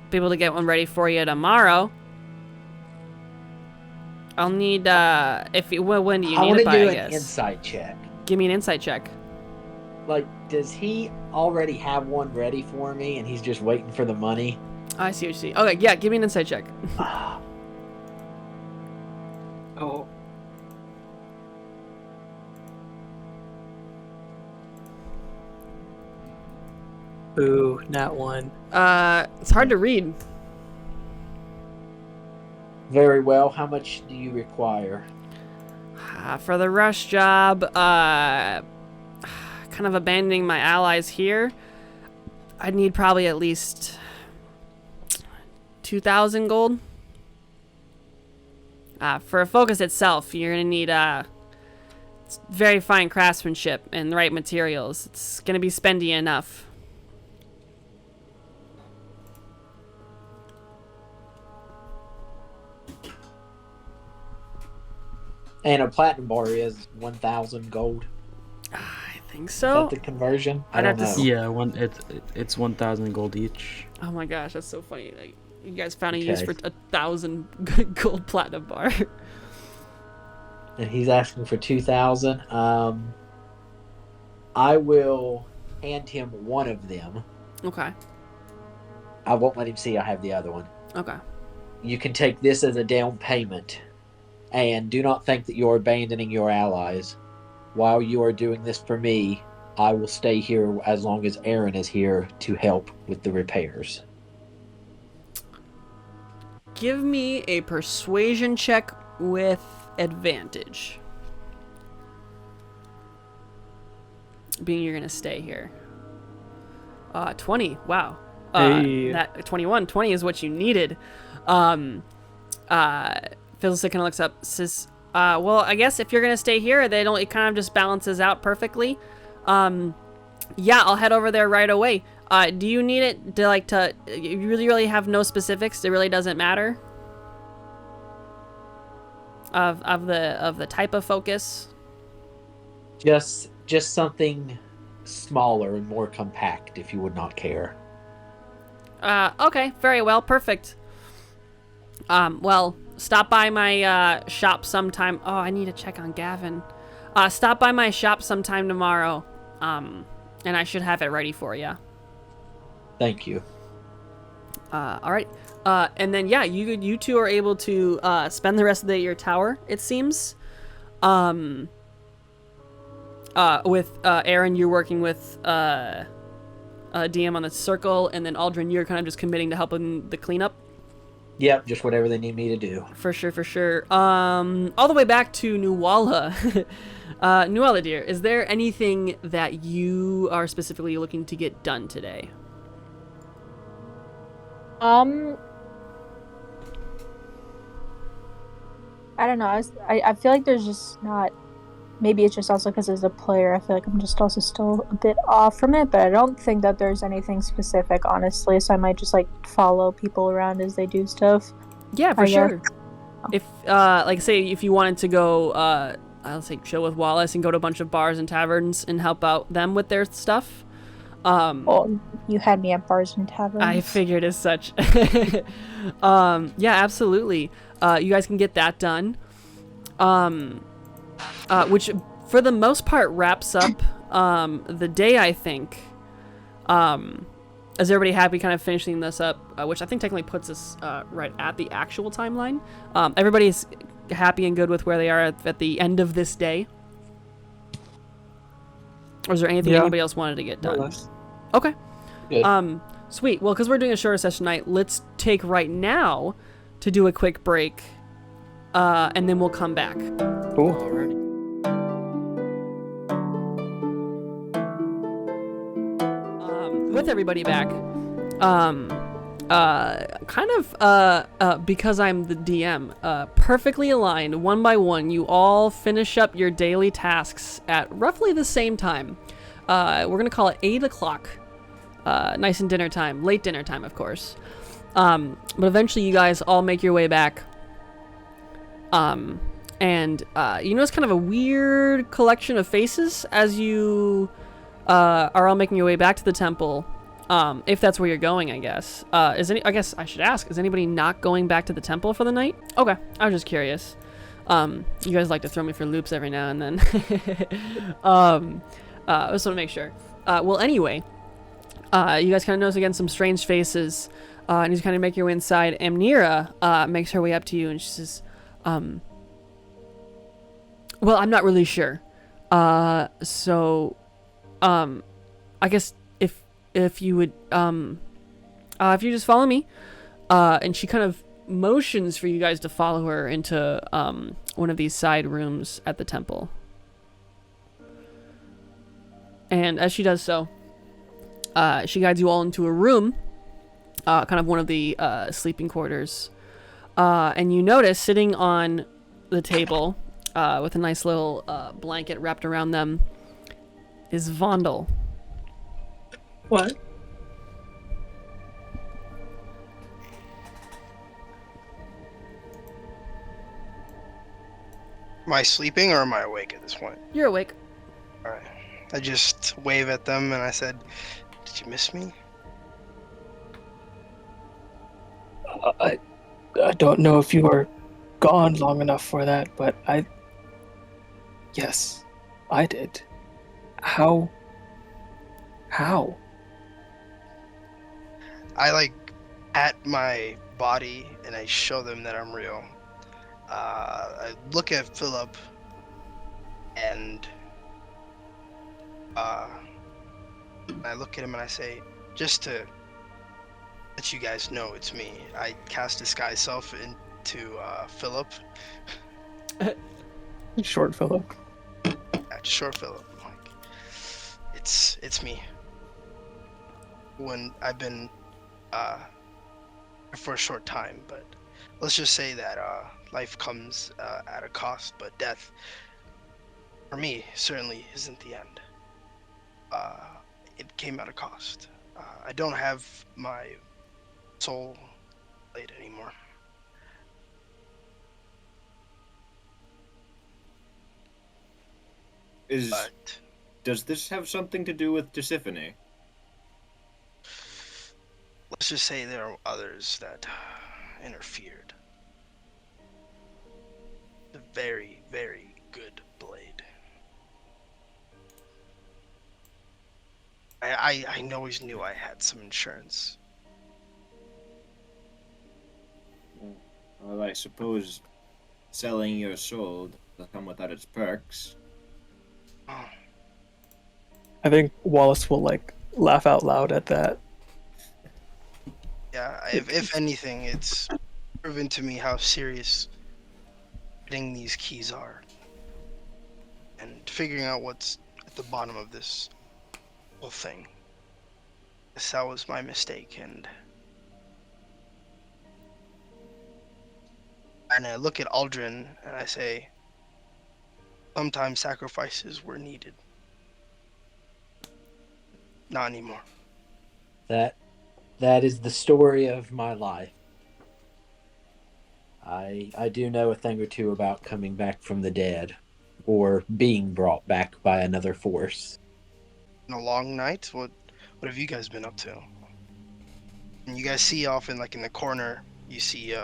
be able to get one ready for you tomorrow. I'll need, when do you need it by, I guess? I want to do an insight check. Give me an insight check. Like, does he already have one ready for me and he's just waiting for the money? I see what you see. Okay, yeah, give me an insight check. Oh. Ooh, not one. It's hard to read. Very well. How much do you require? For the rush job, kind of abandoning my allies here, I'd need probably at least 2,000 gold. For a focus itself, you're gonna need very fine craftsmanship and the right materials. It's gonna be spendy enough. And a platinum bar is 1,000 gold. I think Is so. that the conversion? I I'd don't have to know. Yeah, it's 1,000 gold each. Oh my gosh, that's so funny. Like, you guys found a use Okay. for 1,000 gold platinum bar. And he's asking for 2,000. I will hand him one of them. Okay. I won't let him see I have the other one. Okay. You can take this as a down payment. And do not think that you're abandoning your allies. While you are doing this for me, I will stay here as long as Aaron is here to help with the repairs. Give me a persuasion check with advantage. Being you're gonna stay here. 20. Wow. Hey. That 21. 20 is what you needed. Fiddlestick kind of looks up, says, well, I guess if you're gonna stay here, it kind of just balances out perfectly. Yeah, I'll head over there right away. Do you need it to you really have no specifics? It really doesn't matter of the type of focus. Just something smaller and more compact, if you would not care. Okay, very well, perfect. Well, stop by my shop sometime. Oh, I need to check on Gavin. Stop by my shop sometime tomorrow. And I should have it ready for you. Thank you. All right. And then yeah, you two are able to spend the rest of the day at your tower, it seems. With Aaron, you're working with DM on the circle, and then Aldrin, you're kind of just committing to helping the cleanup. Yep, just whatever they need me to do. For sure. All the way back to Nuala. Nuala, dear, is there anything that you are specifically looking to get done today? I don't know. I feel like there's just not. Maybe it's just also because as a player, I feel like I'm just also still a bit off from it. But I don't think that there's anything specific, honestly. So I might just like follow people around as they do stuff. Yeah, for I sure. If like say if you wanted to go, I'll say chill with Wallace and go to a bunch of bars and taverns and help out them with their stuff. Well, you had me at bars and taverns. I figured as such. Yeah, absolutely. You guys can get that done. Which for the most part wraps up the day, I think. Is everybody happy kind of finishing this up? Which I think technically puts us right at the actual timeline. Everybody's happy and good with where they are at the end of this day? Or is there anything anybody else wanted to get done? Okay. Good. Sweet. Well, because we're doing a shorter session tonight, let's take right now to do a quick break. And then we'll come back. Cool. Alrighty. With everybody back, because I'm the DM, perfectly aligned, one by one, you all finish up your daily tasks at roughly the same time. We're gonna call it 8 o'clock, nice and dinner time, late dinner time, of course. But eventually you guys all make your way back. And you notice kind of a weird collection of faces as you are all making your way back to the temple. If that's where you're going, I guess. I guess I should ask, is anybody not going back to the temple for the night? Okay, I was just curious. You guys like to throw me for loops every now and then. I just want to make sure. Well, anyway, you guys kind of notice again some strange faces, and you kind of make your way inside. Amnira makes her way up to you, and she says, well, I'm not really sure. I guess if you would, if you just follow me, and she kind of motions for you guys to follow her into, one of these side rooms at the temple. And as she does so, she guides you all into a room, kind of one of the, sleeping quarters. And you notice sitting on the table, with a nice little, blanket wrapped around them, is Vondel. What? Am I sleeping or am I awake at this point? You're awake. Alright. I just wave at them and I said, "Did you miss me?" I don't know if you were gone long enough for that, but yes, I did. How? How? I like pat my body and I show them that I'm real. I look at Philip and uh, I look at him and I say, just to let you guys know it's me. I cast disguise self into Philip. Short Philip. Short Philip. Like, it's me. When I've been for a short time, but let's just say that life comes at a cost, but death, for me, certainly isn't the end. It came at a cost. I don't have my soul blade anymore. But Does this have something to do with Tisiphone? let's just say there are others that interfered. A very, very good blade. I always knew I had some insurance. Well, I suppose selling your soul doesn't come without its perks. Oh, I think Wallace will like laugh out loud at that. yeah, if anything, it's proven to me how serious getting these keys are. And figuring out what's at the bottom of this whole thing. Guess that was my mistake, and I look at Aldrin and I say, sometimes sacrifices were needed. Not anymore. That is the story of my life. I do know a thing or two about coming back from the dead, or being brought back by another force. In a long night? What have you guys been up to? And you guys see off in the corner, you see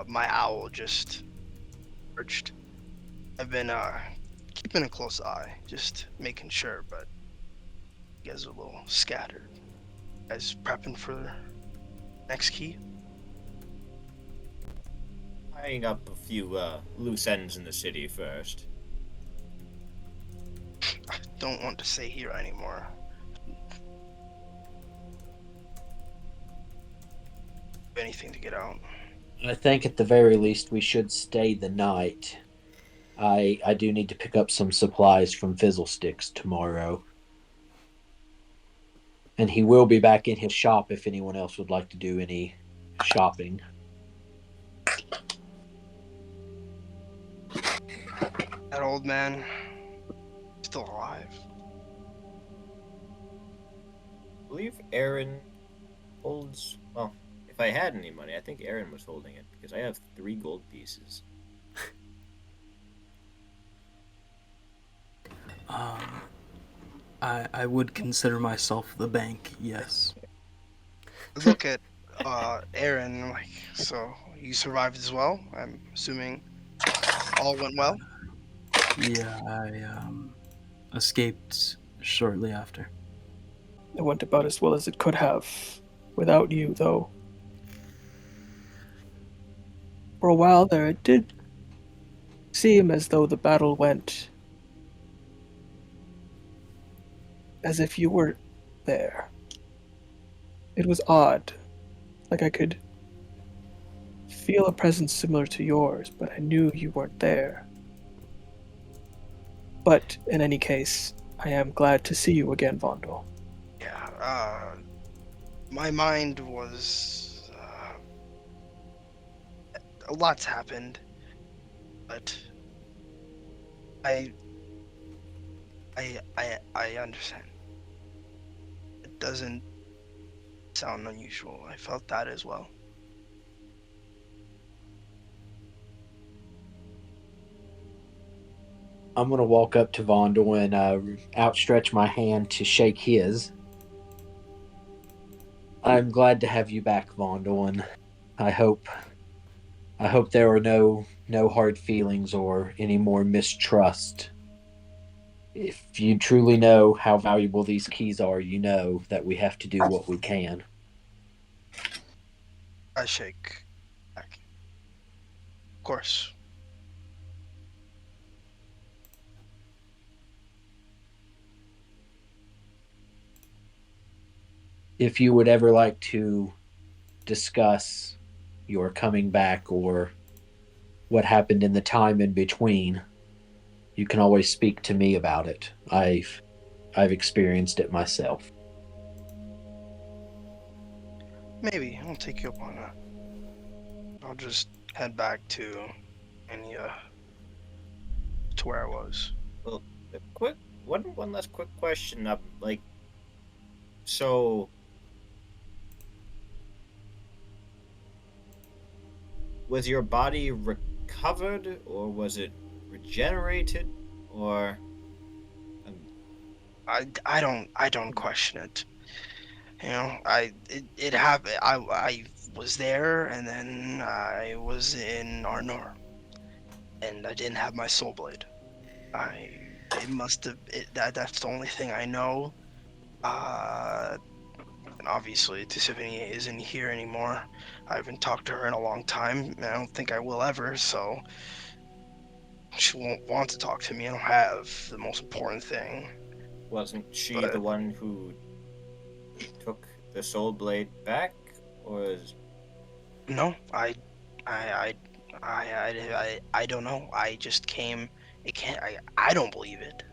my owl just perched. I've been keeping a close eye, just making sure, but you guys are a little scattered. You guys prepping for next key? Tying up a few loose ends in the city first. I don't want to stay here anymore. Anything to get out. I think at the very least we should stay the night. I do need to pick up some supplies from Fizzlesticks tomorrow. And he will be back in his shop if anyone else would like to do any shopping. That old man, still alive. I believe Aaron holds. Well, if I had any money, I think Aaron was holding it because I have 3 gold pieces. I would consider myself the bank, yes. Look at Aaron, I'm like, so you survived as well? I'm assuming all went well? Yeah, I escaped shortly after. It went about as well as it could have. Without you, though. For a while there, it did seem as though the battle went as if you were there. It was odd. Like I could feel a presence similar to yours, but I knew you weren't there. But in any case, I am glad to see you again, Vondel. Yeah, my mind was... a lot's happened, but I understand. It doesn't sound unusual. I felt that as well. I'm gonna walk up to Vondel and outstretch my hand to shake his. I'm glad to have you back, Vondel, and I hope there are no hard feelings or any more mistrust. If you truly know how valuable these keys are, you know that we have to do what we can. I shake back. Of course. If you would ever like to discuss your coming back or what happened in the time in between, you can always speak to me about it. I've experienced it myself. Maybe I'll take you up on that. I'll just head back to where I was. Well, a quick one last quick question. Like, so was your body recovered, or was it regenerated, or? I don't question it. You know, it happened. I was there, and then I was in Arnor, and I didn't have my soul blade. It must have that's the only thing I know. And obviously Tisivani isn't here anymore. I haven't talked to her in a long time, and I don't think I will ever. So she won't want to talk to me. I don't have the most important thing. Wasn't she But- the one who took the soul blade back, or is? No, I don't know. I just came. It can't. I don't believe it.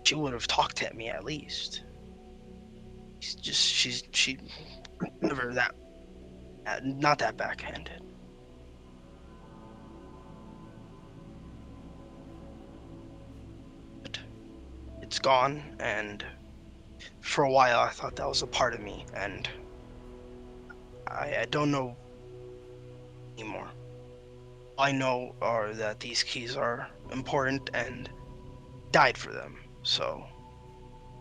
She would have talked to me at least. She never that. Not that backhanded. But it's gone, and for a while I thought that was a part of me, and I don't know anymore. All I know are that these keys are important and died for them. So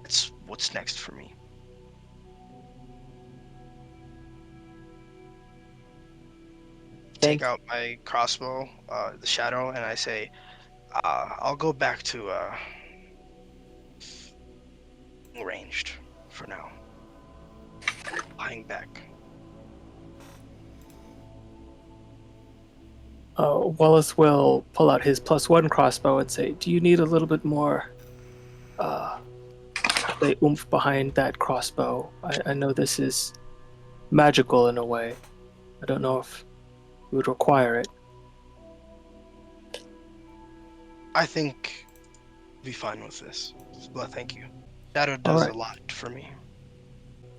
that's what's next for me. Take out my crossbow, the shadow, and I say, I'll go back to ranged for now. Lying back. Wallace will pull out his +1 crossbow and say, "Do you need a little bit more, the oomph behind that crossbow? I know this is magical in a way. I don't know if you would require it." I think I'll be fine with this. But thank you. Shadow does Alright. a lot for me.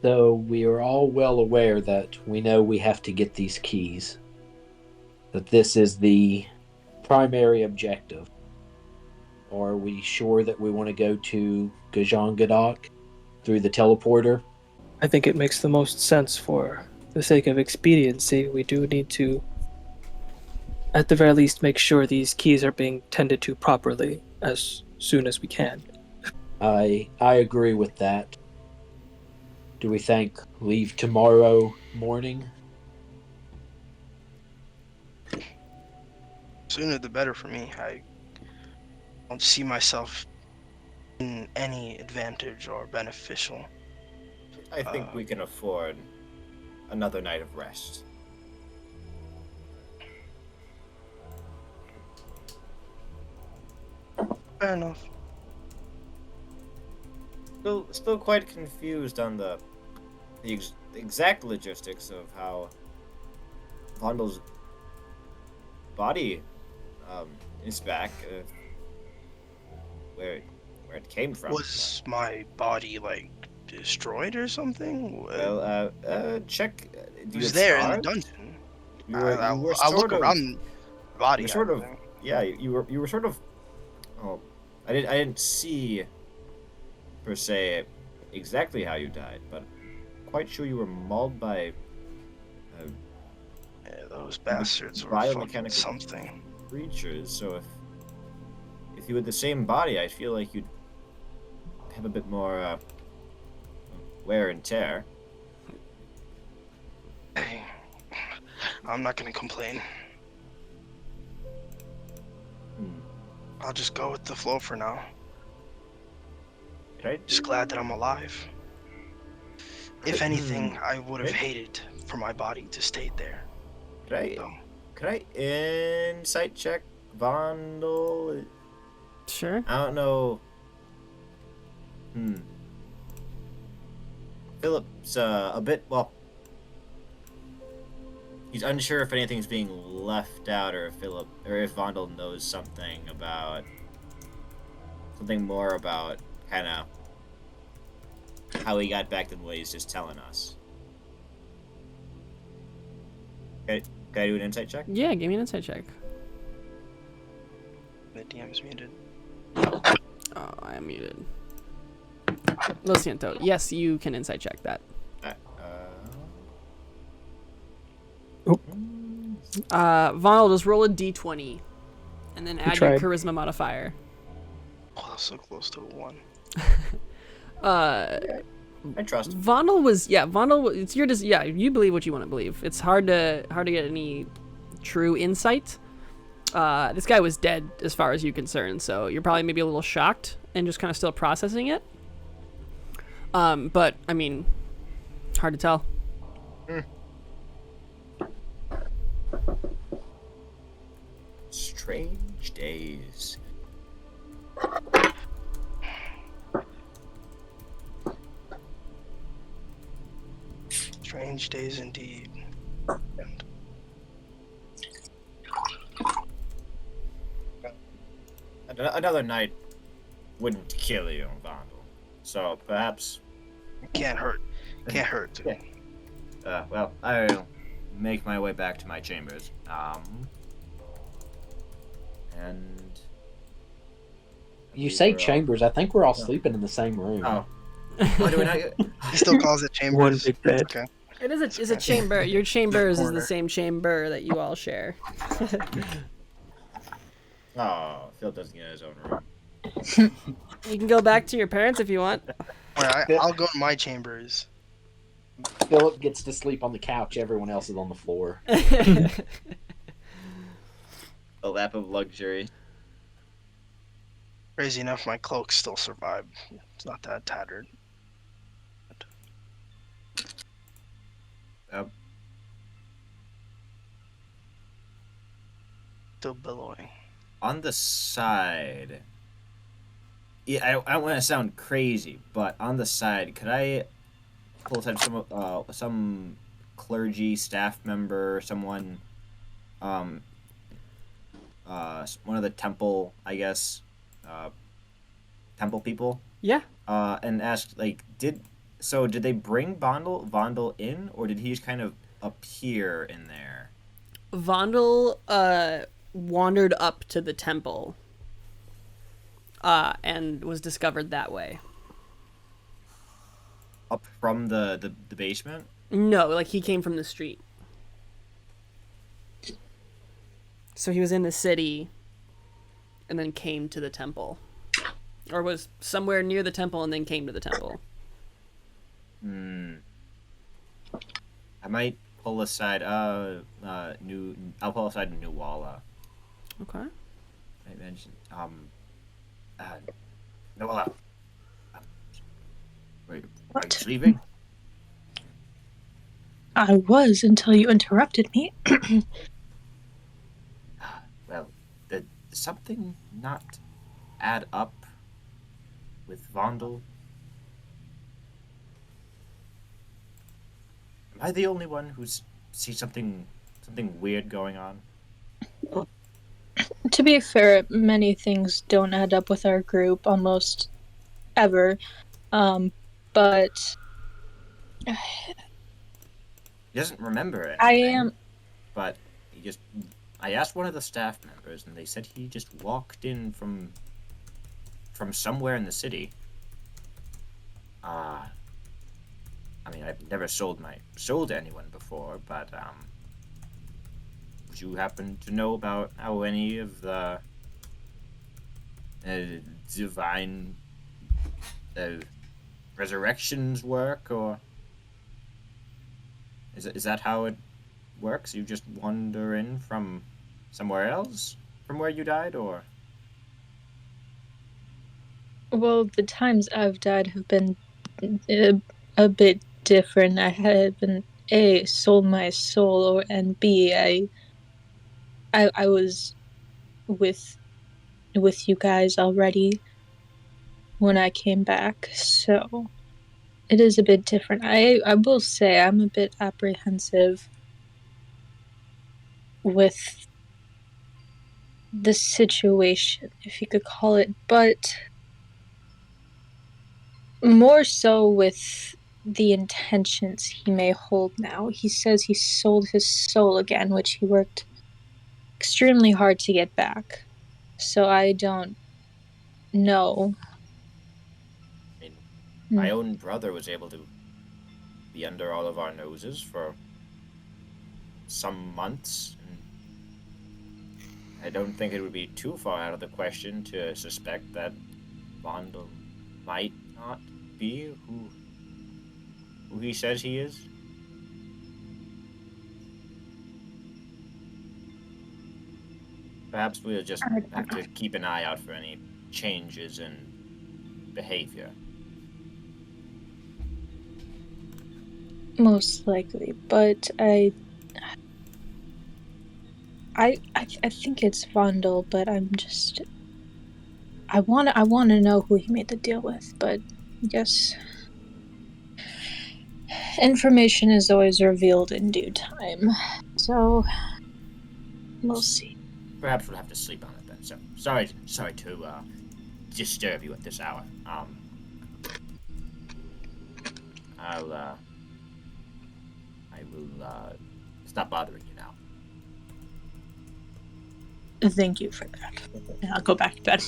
So we are all well aware that we know we have to get these keys. That this is the primary objective. Are we sure that we want to go to Gajan Gadok through the teleporter? I think it makes the most sense for the sake of expediency. We do need to, at the very least, make sure these keys are being tended to properly as soon as we can. I agree with that. Do we think leave tomorrow morning? Sooner the better for me. I don't see myself in any advantage or beneficial. I think we can afford another night of rest. Fair enough. Still quite confused on the exact logistics of how Vondel's body is back, where it came from. Was my body like destroyed or something? Well, check. It was there in the dungeon. You were I'll look sort of- around the body. you were sort of- Yeah, you were sort of. Oh, I didn't see per se exactly how you died, but quite sure you were mauled by Yeah, those bastards were biomechanical fucking something. creatures. So if you had the same body, I feel like you'd have a bit more wear and tear. Hey, I'm not gonna complain. I'll just go with the flow for now. Right? Just glad that I'm alive. If anything, I would have hated for my body to stay there. Could I insight check Vondel? Sure. I don't know. Philip's a bit, well, he's unsure if anything's being left out or if Vondel knows something more about kind of how he got back than what he's just telling us. Okay, can I do an insight check? Yeah, give me an insight check. The DM's muted. Oh, I am muted. Lo siento. Yes, you can insight check that. Vonal, just roll a d20 and then add your charisma modifier. Oh, that's so close to a 1. I trust. Vonal, it's your you believe what you want to believe. It's hard to get any true insight. This guy was dead as far as you're concerned, so you're probably maybe a little shocked and just kind of still processing it. But I mean, hard to tell. Strange days. Strange days indeed. Another night wouldn't kill you, Vondel. So perhaps. Can't hurt. Can't hurt. Yeah. Well, I'll make my way back to my chambers. And. You say chambers. I think we're all sleeping in the same room. Oh. Why do we not get... He still calls it chambers. One big bed. Okay. It is a chamber. Your chambers is the same chamber that you all share. Oh, Phil doesn't get his own room. You can go back to your parents if you want. I'll go to my chambers. Philip gets to sleep on the couch. Everyone else is on the floor. A lap of luxury. Crazy enough, my cloak still survived. It's not that tattered. Still billowing. On the side. Yeah, I don't want to sound crazy, but on the side, could I pull aside some clergy staff member, someone, one of the temple, I guess, temple people? Yeah. And ask, like, did they bring Vondel in, or did he just kind of appear in there? Vondel wandered up to the temple and was discovered that way. Up from the basement? No, like he came from the street. So he was in the city and then came to the temple. Or was somewhere near the temple and then came to the temple. I might pull aside I'll pull aside Nuala. Okay. I mentioned Nuala. Wait, are you sleeping? I was until you interrupted me. Well, did something not add up with Vondel? Am I the only one who sees something weird going on? To be fair, many things don't add up with our group almost ever. But He doesn't remember it. I am. But I asked one of the staff members, and they said he just walked in from somewhere in the city. I mean, I've never sold to anyone before, but would you happen to know about how any of the divine resurrections work, or is that how it works? You just wander in from somewhere else, from where you died, or? Well, the times I've died have been a bit different. I haven't A, sold my soul, and B, I was with you guys already when I came back, so it is a bit different. I will say I'm a bit apprehensive with the situation, if you could call it, but more so with the intentions he may hold now. He says he sold his soul again, which he worked extremely hard to get back. So I don't know. I mean, my Mm. own brother was able to be under all of our noses for some months, and I don't think it would be too far out of the question to suspect that Vondel might not be who he says he is. Perhaps we'll just have to keep an eye out for any changes in behavior. Most likely, but I think it's Vondel, but I wanna know who he made the deal with, but I guess information is always revealed in due time. So we'll see. Perhaps we'll have to sleep on it then. So sorry to disturb you at this hour. I will stop bothering you now. Thank you for that. And I'll go back to bed.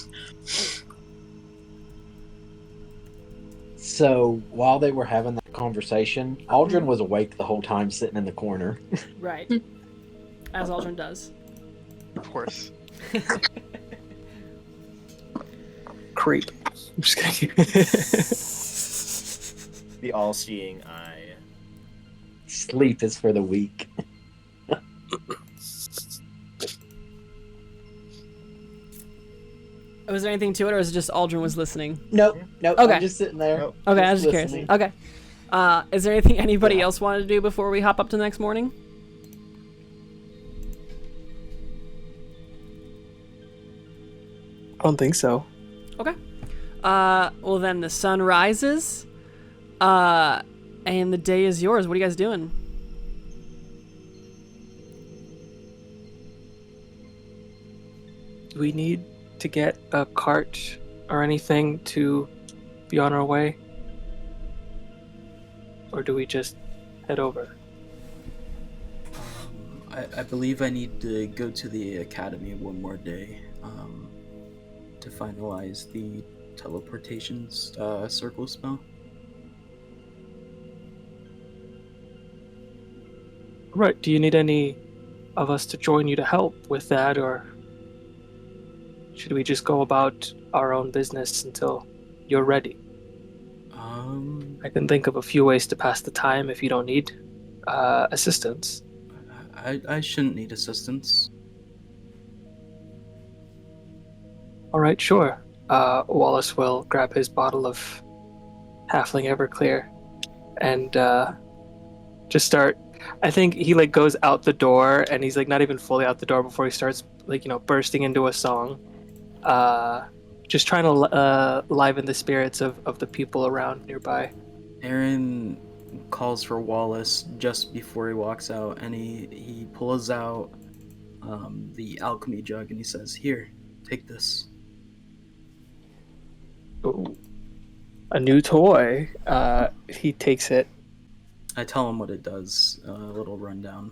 So while they were having that conversation, Aldrin was awake the whole time, sitting in the corner. Right. As Aldrin does. Of course. Creep. I'm just kidding. The all-seeing eye. Sleep is for the weak. Was there anything to it, or is it just Aldrin was listening? Nope. Okay. I'm just sitting there. Nope. Okay, I was just listening. curious. Okay. Is there anything anybody Yeah. else wanted to do before we hop up to the next morning? I don't think so. Okay. Well then the sun rises, and the day is yours. What are you guys doing? Do we need to get a cart or anything to be on our way? Or do we just head over? I believe I need to go to the academy one more day to finalize the teleportation circle spell. Right, do you need any of us to join you to help with that, or should we just go about our own business until you're ready? I can think of a few ways to pass the time if you don't need assistance. I shouldn't need assistance. All right, sure. Wallace will grab his bottle of Halfling Everclear and just start. I think he like goes out the door, and he's like not even fully out the door before he starts bursting into a song, just trying to liven the spirits of the people around nearby. Aaron calls for Wallace just before he walks out, and he pulls out the alchemy jug, and he says, "Here, take this." Ooh. A new toy. He takes it. I tell him what it does, a little rundown.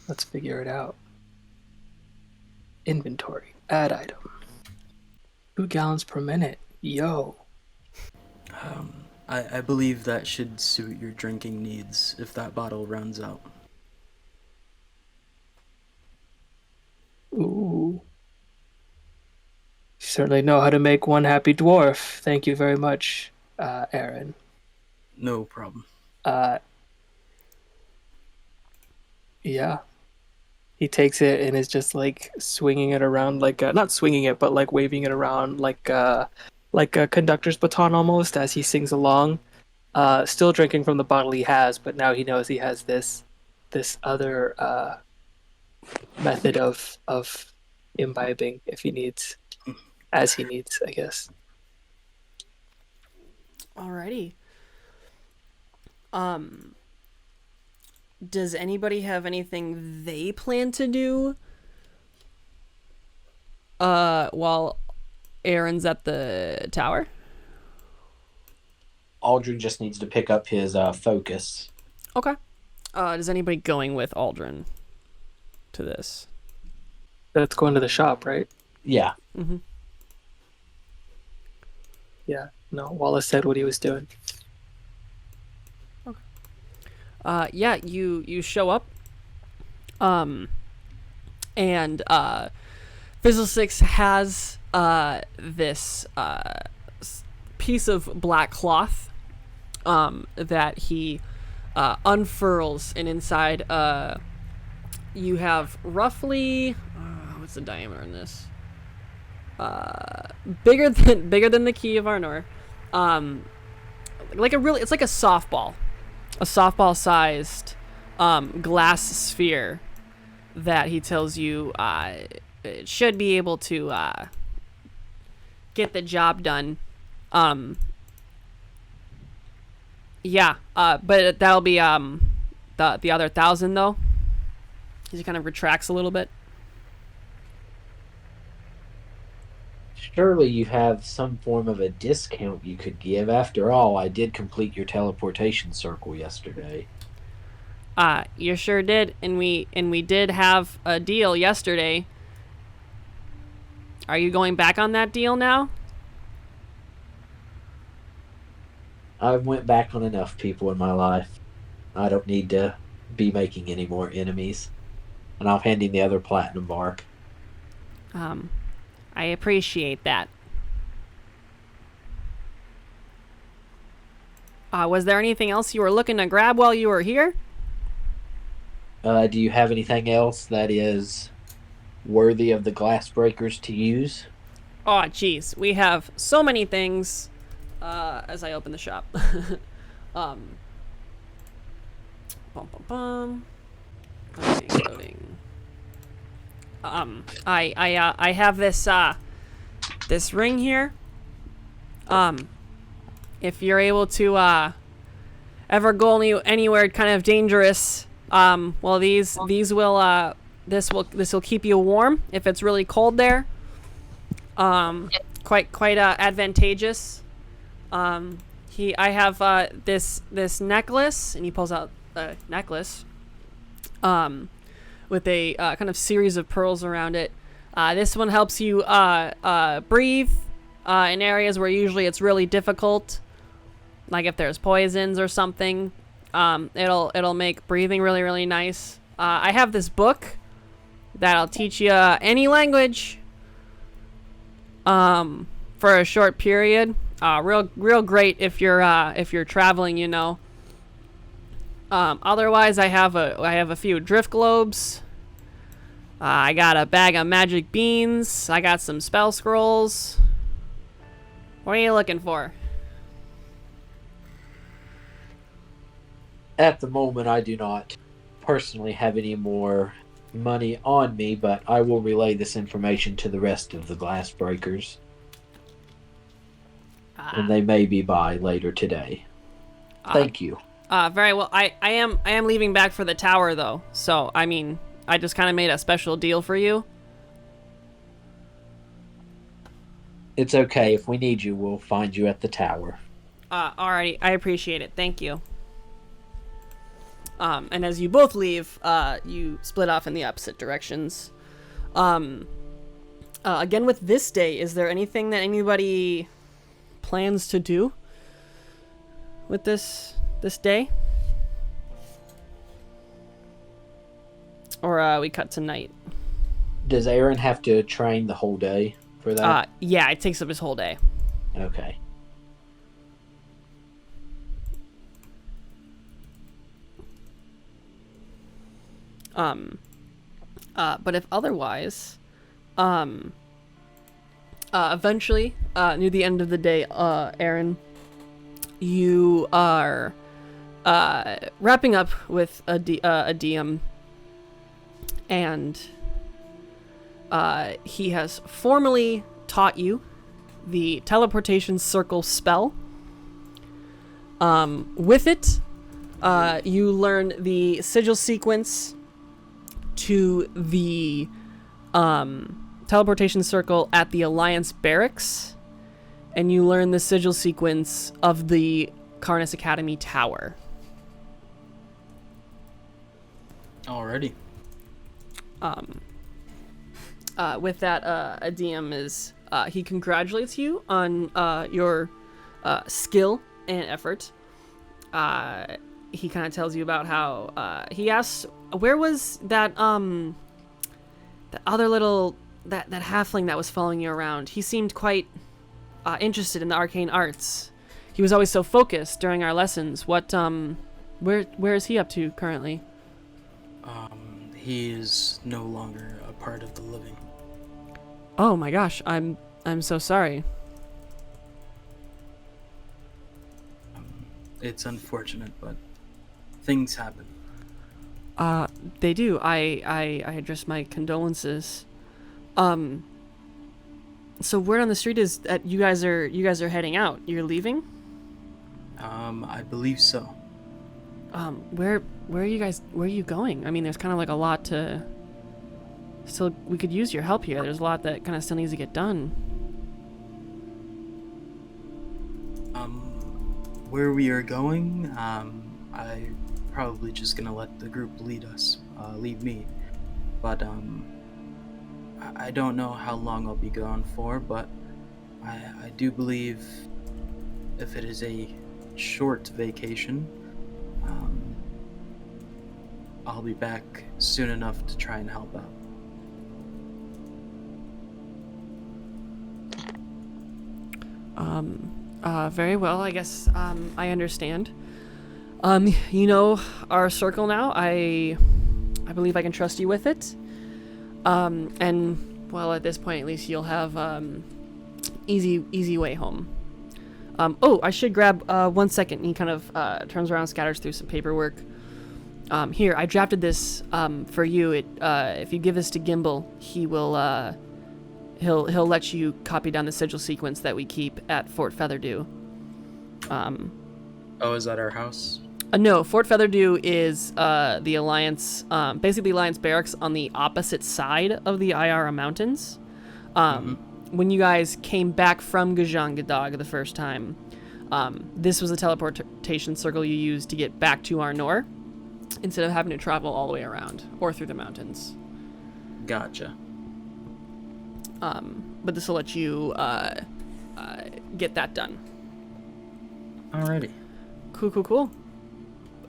Let's figure it out. Inventory. Add item. 2 gallons per minute. Yo. I believe that should suit your drinking needs if that bottle runs out. Ooh. certainly know how to make one happy dwarf. Thank you very much, Aaron. No problem. Yeah. He takes it and is just like swinging it around, like not swinging it, but like waving it around like a conductor's baton almost as he sings along. Still drinking from the bottle he has, but now he knows he has this other method of imbibing if he needs, as he needs, I guess. Alrighty. Does anybody have anything they plan to do while Aaron's at the tower? Aldrin just needs to pick up his focus. Okay. Is anybody going with Aldrin to this? That's going to the shop, right? Yeah. Mm-hmm. Yeah. No, Wallace said what he was doing. Yeah, you show up, and Fizzle Six has this piece of black cloth that he unfurls, and inside you have roughly what's the diameter in this? Bigger than the key of Arnor, it's like a softball-sized glass sphere that he tells you it should be able to get the job done. Yeah, but that'll be the other 1,000 though. He kind of retracts a little bit. Surely you have some form of a discount you could give. After all, I did complete your teleportation circle yesterday. You sure did, and we did have a deal yesterday. Are you going back on that deal now? I've went back on enough people in my life. I don't need to be making any more enemies. And I'll hand him the other platinum bark. I appreciate that. Was there anything else you were looking to grab while you were here? Do you have anything else that is worthy of the Glassbreakers to use? Oh, jeez. We have so many things. As I open the shop. Bum, bum, bum. Loading. I have this ring here. If you're able to ever go anywhere kind of dangerous, well, this will keep you warm if it's really cold there. Quite advantageous. I have this necklace, and he pulls out a necklace with a kind of series of pearls around it. This one helps you breathe in areas where usually it's really difficult, like if there's poisons or something. It'll make breathing really, really nice. I have this book that'll teach you any language for a short period. Real great if you're traveling, you know. Otherwise, I have a few drift globes. I got a bag of magic beans. I got some spell scrolls. What are you looking for? At the moment, I do not personally have any more money on me, but I will relay this information to the rest of the Glassbreakers. And they may be by later today. Thank you. Very well. I am leaving back for the tower though. So I mean, I just kind of made a special deal for you. It's okay. If we need you, we'll find you at the tower. Alrighty. I appreciate it. Thank you. And as you both leave, you split off in the opposite directions. Again with this day, is there anything that anybody plans to do with this day? Or we cut to night? Does Aaron have to train the whole day? for that? Yeah, it takes up his whole day. Okay. But if otherwise, eventually, near the end of the day, Aaron, you are wrapping up with a DM, and he has formally taught you the teleportation circle spell. With it, you learn the sigil sequence to the teleportation circle at the Alliance barracks, and you learn the sigil sequence of the Karnas Academy tower. Alrighty. With that, a DM is he congratulates you on your skill and effort. He kind of tells you about how he asks, where was that that other little that halfling that was following you around? He seemed quite interested in the arcane arts. He was always so focused during our lessons. What where is he up to currently? He is no longer a part of the living. Oh my gosh, I'm so sorry. It's unfortunate, but things happen. They do. I address my condolences. So word on the street is that you guys are heading out. You're leaving? I believe so. Where are you guys? Where are you going? I mean, there's kind of like a lot to. Still, we could use your help here. There's a lot that kind of still needs to get done. Where we are going, I probably just gonna let the group lead us, lead me. But I don't know how long I'll be gone for, but I do believe if it is a short vacation, I'll be back soon enough to try and help out. Very well, I guess, I understand. You know our circle now. I believe I can trust you with it. And, well, at this point, at least you'll have, easy way home. Oh, I should grab, 1 second. And he kind of, turns around, scatters through some paperwork. Here, I drafted this, for you. If you give this to Gimbal, he will, he'll let you copy down the sigil sequence that we keep at Fort Featherdew. Oh, is that our house? No, Fort Featherdew is the Alliance, basically the Alliance barracks on the opposite side of the Ayara Mountains. When you guys came back from Gajangadog the first time, this was the teleportation circle you used to get back to Arnor, instead of having to travel all the way around or through the mountains. Gotcha. But this will let you get that done. Alrighty. Cool.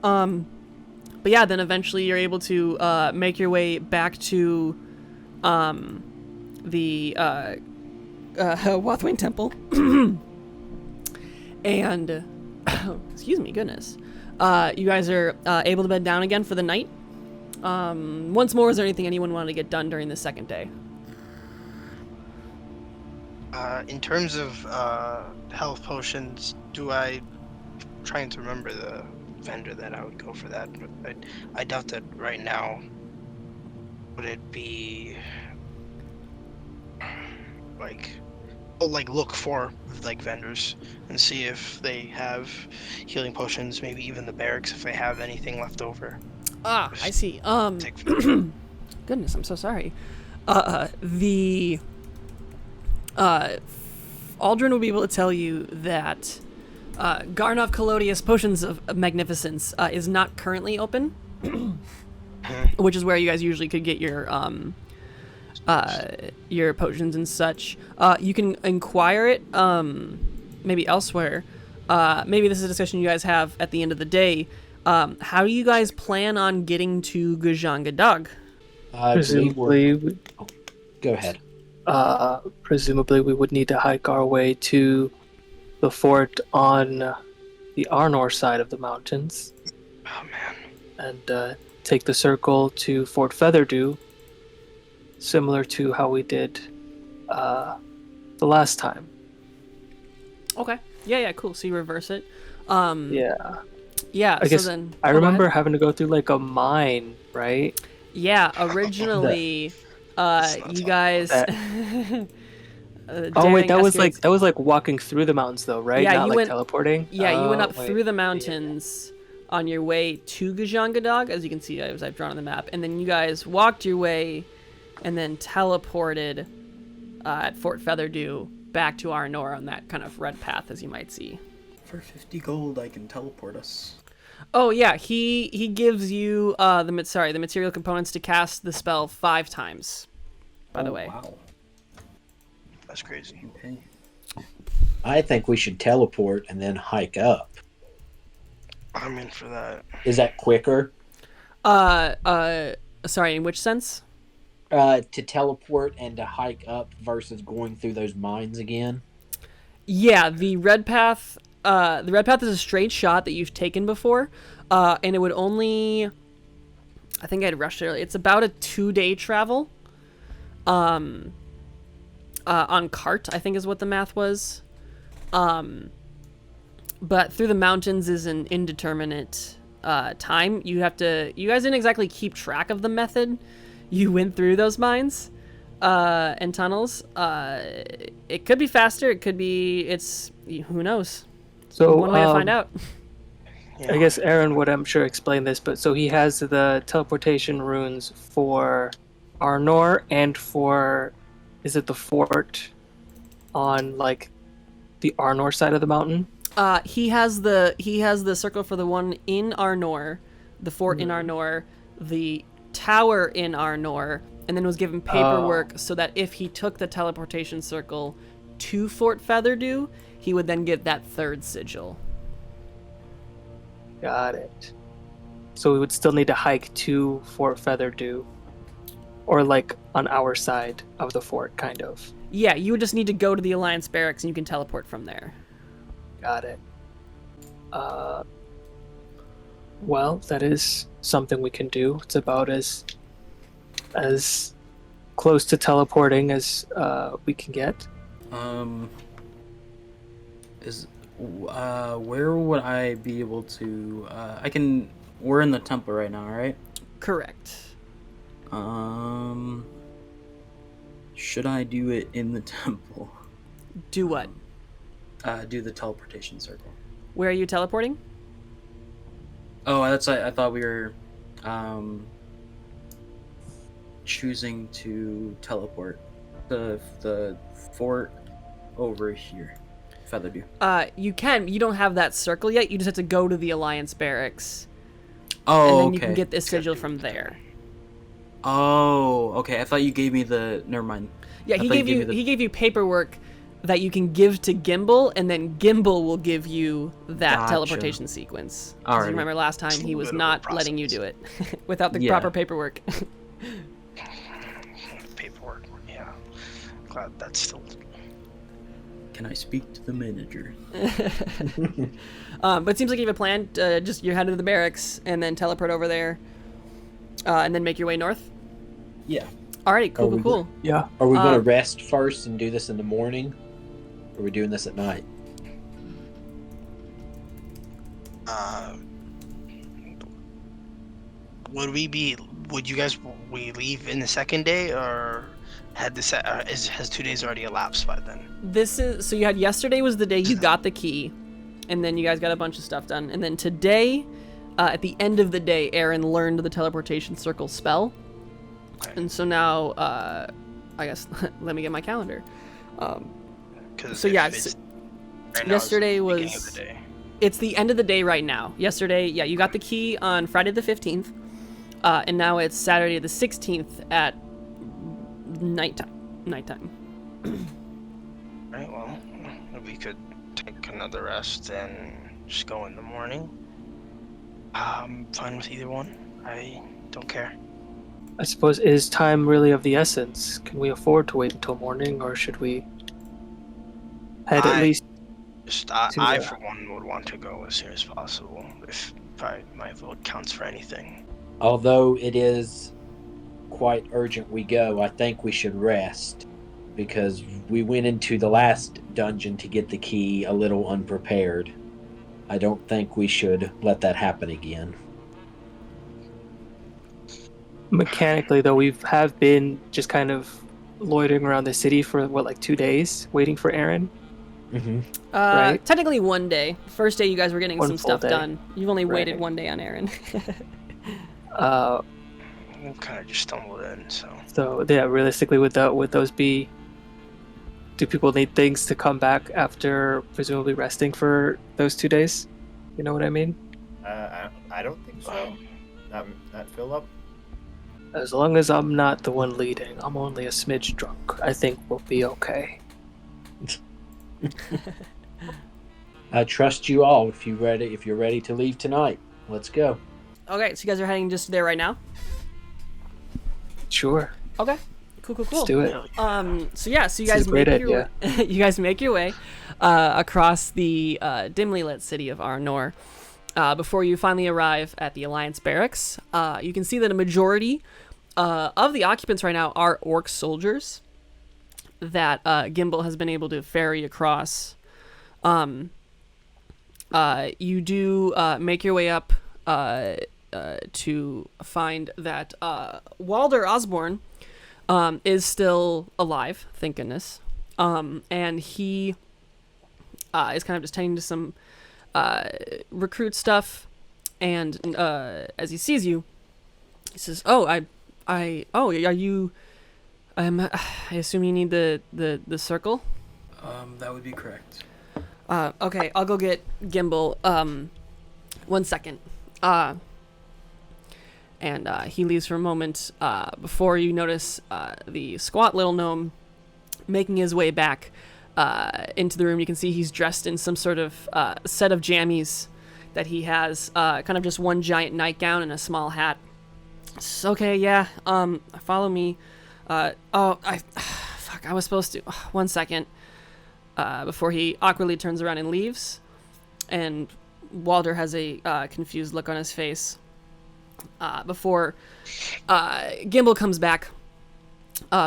But yeah, then eventually you're able to make your way back to the Wathwain Temple. And excuse me, goodness. You guys are able to bed down again for the night. Once more, is there anything anyone wanted to get done during the second day? In terms of health potions, trying to remember the vendor that I would go for that, but I doubt that right now. Would it be like look for like vendors and see if they have healing potions, maybe even the barracks if they have anything left over. I see. Goodness, I'm so sorry. The Aldrin will be able to tell you that Garnov Collodius Potions of Magnificence is not currently open, which is where you guys usually could get your potions and such. You can inquire it maybe elsewhere. Maybe this is a discussion you guys have at the end of the day. How do you guys plan on getting to Gajangadog? Presumably, go ahead. presumably we would need to hike our way to the fort on the Arnor side of the mountains Oh man. and take the circle to Fort Featherdew, similar to how we did the last time. Okay. Yeah, cool. So you reverse it. Yeah. Yeah, I so guess then... I oh, go remember ahead. having to go through like a mine, right? Yeah, originally, That's not you fun. guys... Oh wait, daring that was like walking through the mountains though, right? Yeah, Not you like went- teleporting. Yeah, you went Oh, up wait. through the mountains on your way to Gajangadog, as you can see as I've drawn on the map, and then you guys walked your way and then teleported at Fort Featherdew back to Arnor on that kind of red path, as you might see. For 50 gold, I can teleport us. Oh yeah, he gives you the material components to cast the spell 5 times. By the way. Wow. That's crazy. Okay. I think we should teleport and then hike up. I'm in for that. Is that quicker? Sorry, in which sense? To teleport and to hike up versus going through those mines again? Yeah, the red path is a straight shot that you've taken before, and it would only, I think I'd rushed earlier. It's about a 2-day travel. On cart, I think is what the math was. But through the mountains is an indeterminate time. You guys didn't exactly keep track of the method you went through those mines and tunnels. It could be faster. It could be. Who knows? So One way to find out. I guess Aaron would, I'm sure, explain this, but so he has the teleportation runes for Arnor and for, is it the fort on like the Arnor side of the mountain? He has the circle for the one in Arnor, the fort in Arnor, the tower in Arnor, and then was given paperwork so that if he took the teleportation circle to Fort Featherdew, he would then get that 3rd sigil. Got it. So we would still need to hike to Fort Featherdew, or like on our side of the fort, kind of. Yeah, you would just need to go to the Alliance barracks and you can teleport from there. Got it. Well, that is something we can do. It's about as close to teleporting as we can get. Where would I be able to? We're in the temple right now, right? Correct. Should I do it in the temple? Do what? Do the teleportation circle. Where are you teleporting? Oh, I thought we were choosing to teleport the fort over here, Featherdew. You can. You don't have that circle yet. You just have to go to the Alliance barracks. Oh, and then okay. you can get this sigil from there. Oh, okay. I thought you gave me the. Never mind. Yeah, he gave you paperwork that you can give to Gimbal, and then Gimbal will give you that Gotcha. teleportation sequence. Because Alright. you remember last time It's a he was little bit of a not letting you do it without the Yeah. proper paperwork. Paperwork. Yeah. Glad that's still. Can I speak to the manager? But it seems like you have a plan. Just you're headed to the barracks and then teleport over there, and then make your way north. Yeah. Alrighty, cool, we cool. Yeah. Are we going to Um, rest first and do this in the morning? Or are we doing this at night? Would you guys we leave in the second day, or has 2 days already elapsed by then? This is so you had yesterday was the day you got the key, and then you guys got a bunch of stuff done, and then today, at the end of the day, Aaron learned the teleportation circle spell, and so now, I guess let me get my calendar. 'Cause So if yeah, it's- so right now it's yesterday the beginning was- of the day. It's the end of the day right now. Yesterday, yeah, you got the key on Friday the 15th, and now it's Saturday the 16th at nighttime. Right. Well, we could take another rest and just go in the morning. I'm fine with either one. I don't care. I suppose, is time really of the essence? Can we afford to wait until morning, or should we head at least to I the... for one would want to go as soon as possible if my vote counts for anything. Although it is quite urgent we go, I think we should rest because we went into the last dungeon to get the key a little unprepared. I don't think we should let that happen again. Mechanically, though, we have been just kind of loitering around the city for, what, like 2 days, waiting for Aaron? Mm-hmm. Right. Technically 1 day. First day you guys were getting One some full stuff day. done. You've only waited Right. 1 day on Aaron. We kind of just stumbled in, so. So, yeah, realistically, would those be... Do people need things to come back after presumably resting for those 2 days? You know what I mean? I don't think so. Not Philip. As long as I'm not the one leading, I'm only a smidge drunk. I think we'll be okay. I trust you all. If you're ready to leave tonight, let's go. Okay, so you guys are heading just there right now? Sure. Okay. Cool. Let's do it. So you This guys is a great make your idea. you guys make your way across the dimly lit city of Arnor. Before you finally arrive at the Alliance barracks, you can see that a majority of the occupants right now are orc soldiers that Gimbal has been able to ferry across. You do make your way up to find that Walder Osborne is still alive, thank goodness. And he is kind of just tending to some recruit stuff, and as he sees you, he says, "Oh, are you? I assume you need the circle." That would be correct. Okay, I'll go get Gimbal. 1 second. And he leaves for a moment before you notice the squat little gnome making his way back into the room. You can see he's dressed in some sort of set of jammies that he has, kind of just one giant nightgown and a small hat. Okay, yeah, follow me. I was supposed to. 1 second. Before he awkwardly turns around and leaves, and Walder has a confused look on his face. Before Gimbal comes back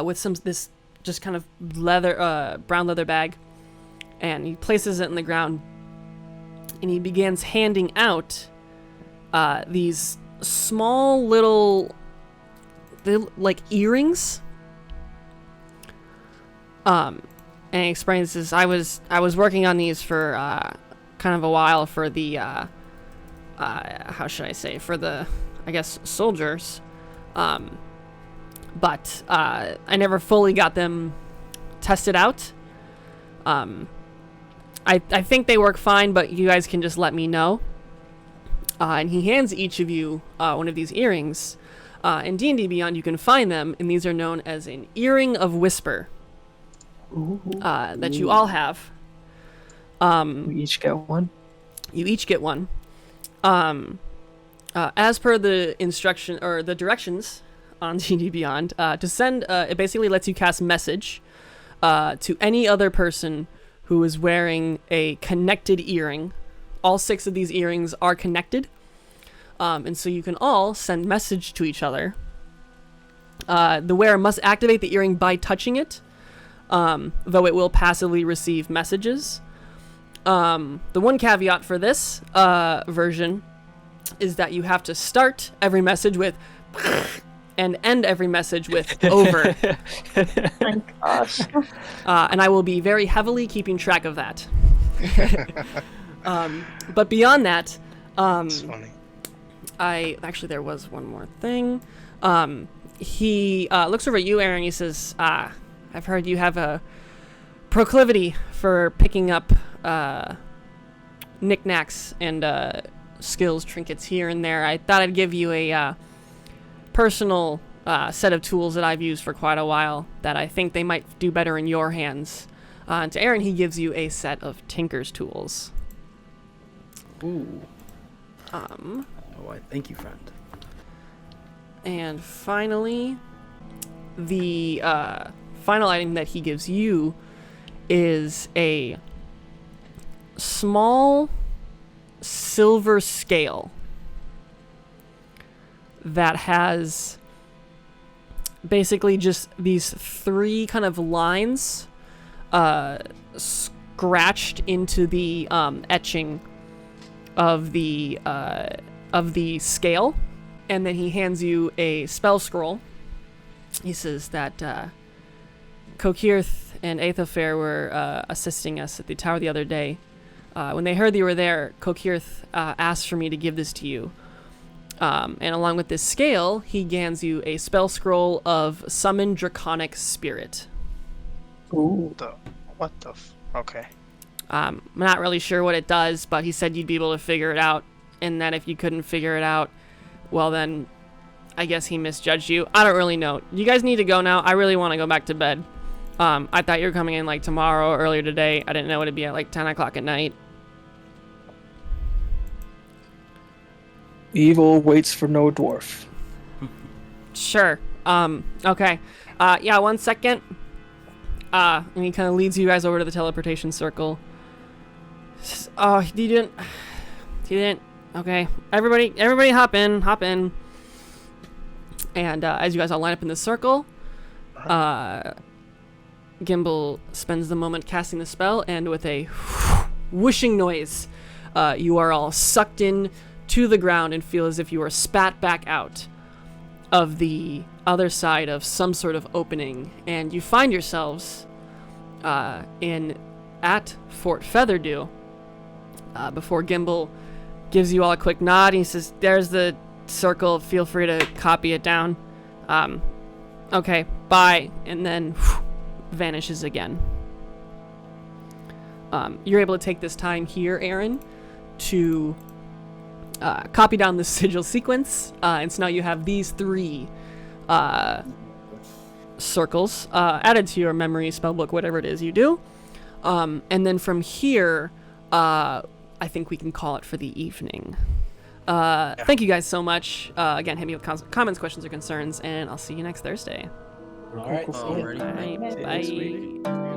with this just kind of brown leather bag, and he places it in the ground, and he begins handing out these small little like earrings. And he explains this. I was working on these for kind of a while for the how should I say, for the, I guess, soldiers, but I never fully got them tested out. I think they work fine, but you guys can just let me know. And he hands each of you one of these earrings. In D&D Beyond, you can find them, and these are known as an Earring of Whisper. That you all have. We each get one. You each get one. As per the instruction or the directions on D&D Beyond, to send, it basically lets you cast message to any other person who is wearing a connected earring. All 6 of these earrings are connected, and so you can all send message to each other. The wearer must activate the earring by touching it. Though it will passively receive messages. The one caveat for this version is that you have to start every message with and end every message with over. My gosh. And I will be very heavily keeping track of that. But beyond that, It's funny. there was one more thing. He looks over at you, Aaron. He says, I've heard you have a proclivity for picking up knickknacks and skills, trinkets here and there. I thought I'd give you a personal set of tools that I've used for quite a while that I think they might do better in your hands. And to Aaron, he gives you a set of Tinker's tools. Ooh. Oh, I thank you, friend. And finally, the final item that he gives you is a small silver scale that has basically just these 3 kind of lines scratched into the etching of the scale. And then he hands you a spell scroll. He says that Kokirth and Aethelfair were assisting us at the tower the other day. When they heard that you were there, Kokirth asked for me to give this to you. And along with this scale, he hands you a spell scroll of Summon Draconic Spirit. Ooh. Okay. I'm not really sure what it does, but he said you'd be able to figure it out. And that if you couldn't figure it out, well then, I guess he misjudged you. I don't really know. You guys need to go now. I really want to go back to bed. I thought you were coming in like tomorrow or earlier today. I didn't know it'd be at like 10 o'clock at night. Evil waits for no dwarf. Sure. Okay. Yeah, 1 second. And he kind of leads you guys over to the teleportation circle. Oh, he didn't. Okay. Everybody hop in. And as you guys all line up in the circle, Gimbal spends the moment casting the spell, and with a whooshing noise, you are all sucked in to the ground and feel as if you are spat back out of the other side of some sort of opening, and you find yourselves at Fort Featherdew. Before Gimbal gives you all a quick nod, he says, "There's the circle. Feel free to copy it down. Okay, bye," and then vanishes again. You're able to take this time here, Aaron, to copy down the sigil sequence, and so now you have these 3 circles added to your memory spellbook, whatever it is you do. And then from here, I think we can call it for the evening. Thank you guys so much. Again, hit me with comments, questions, or concerns, and I'll see you next Thursday. All right. See ya. Alrighty. Bye. Bye.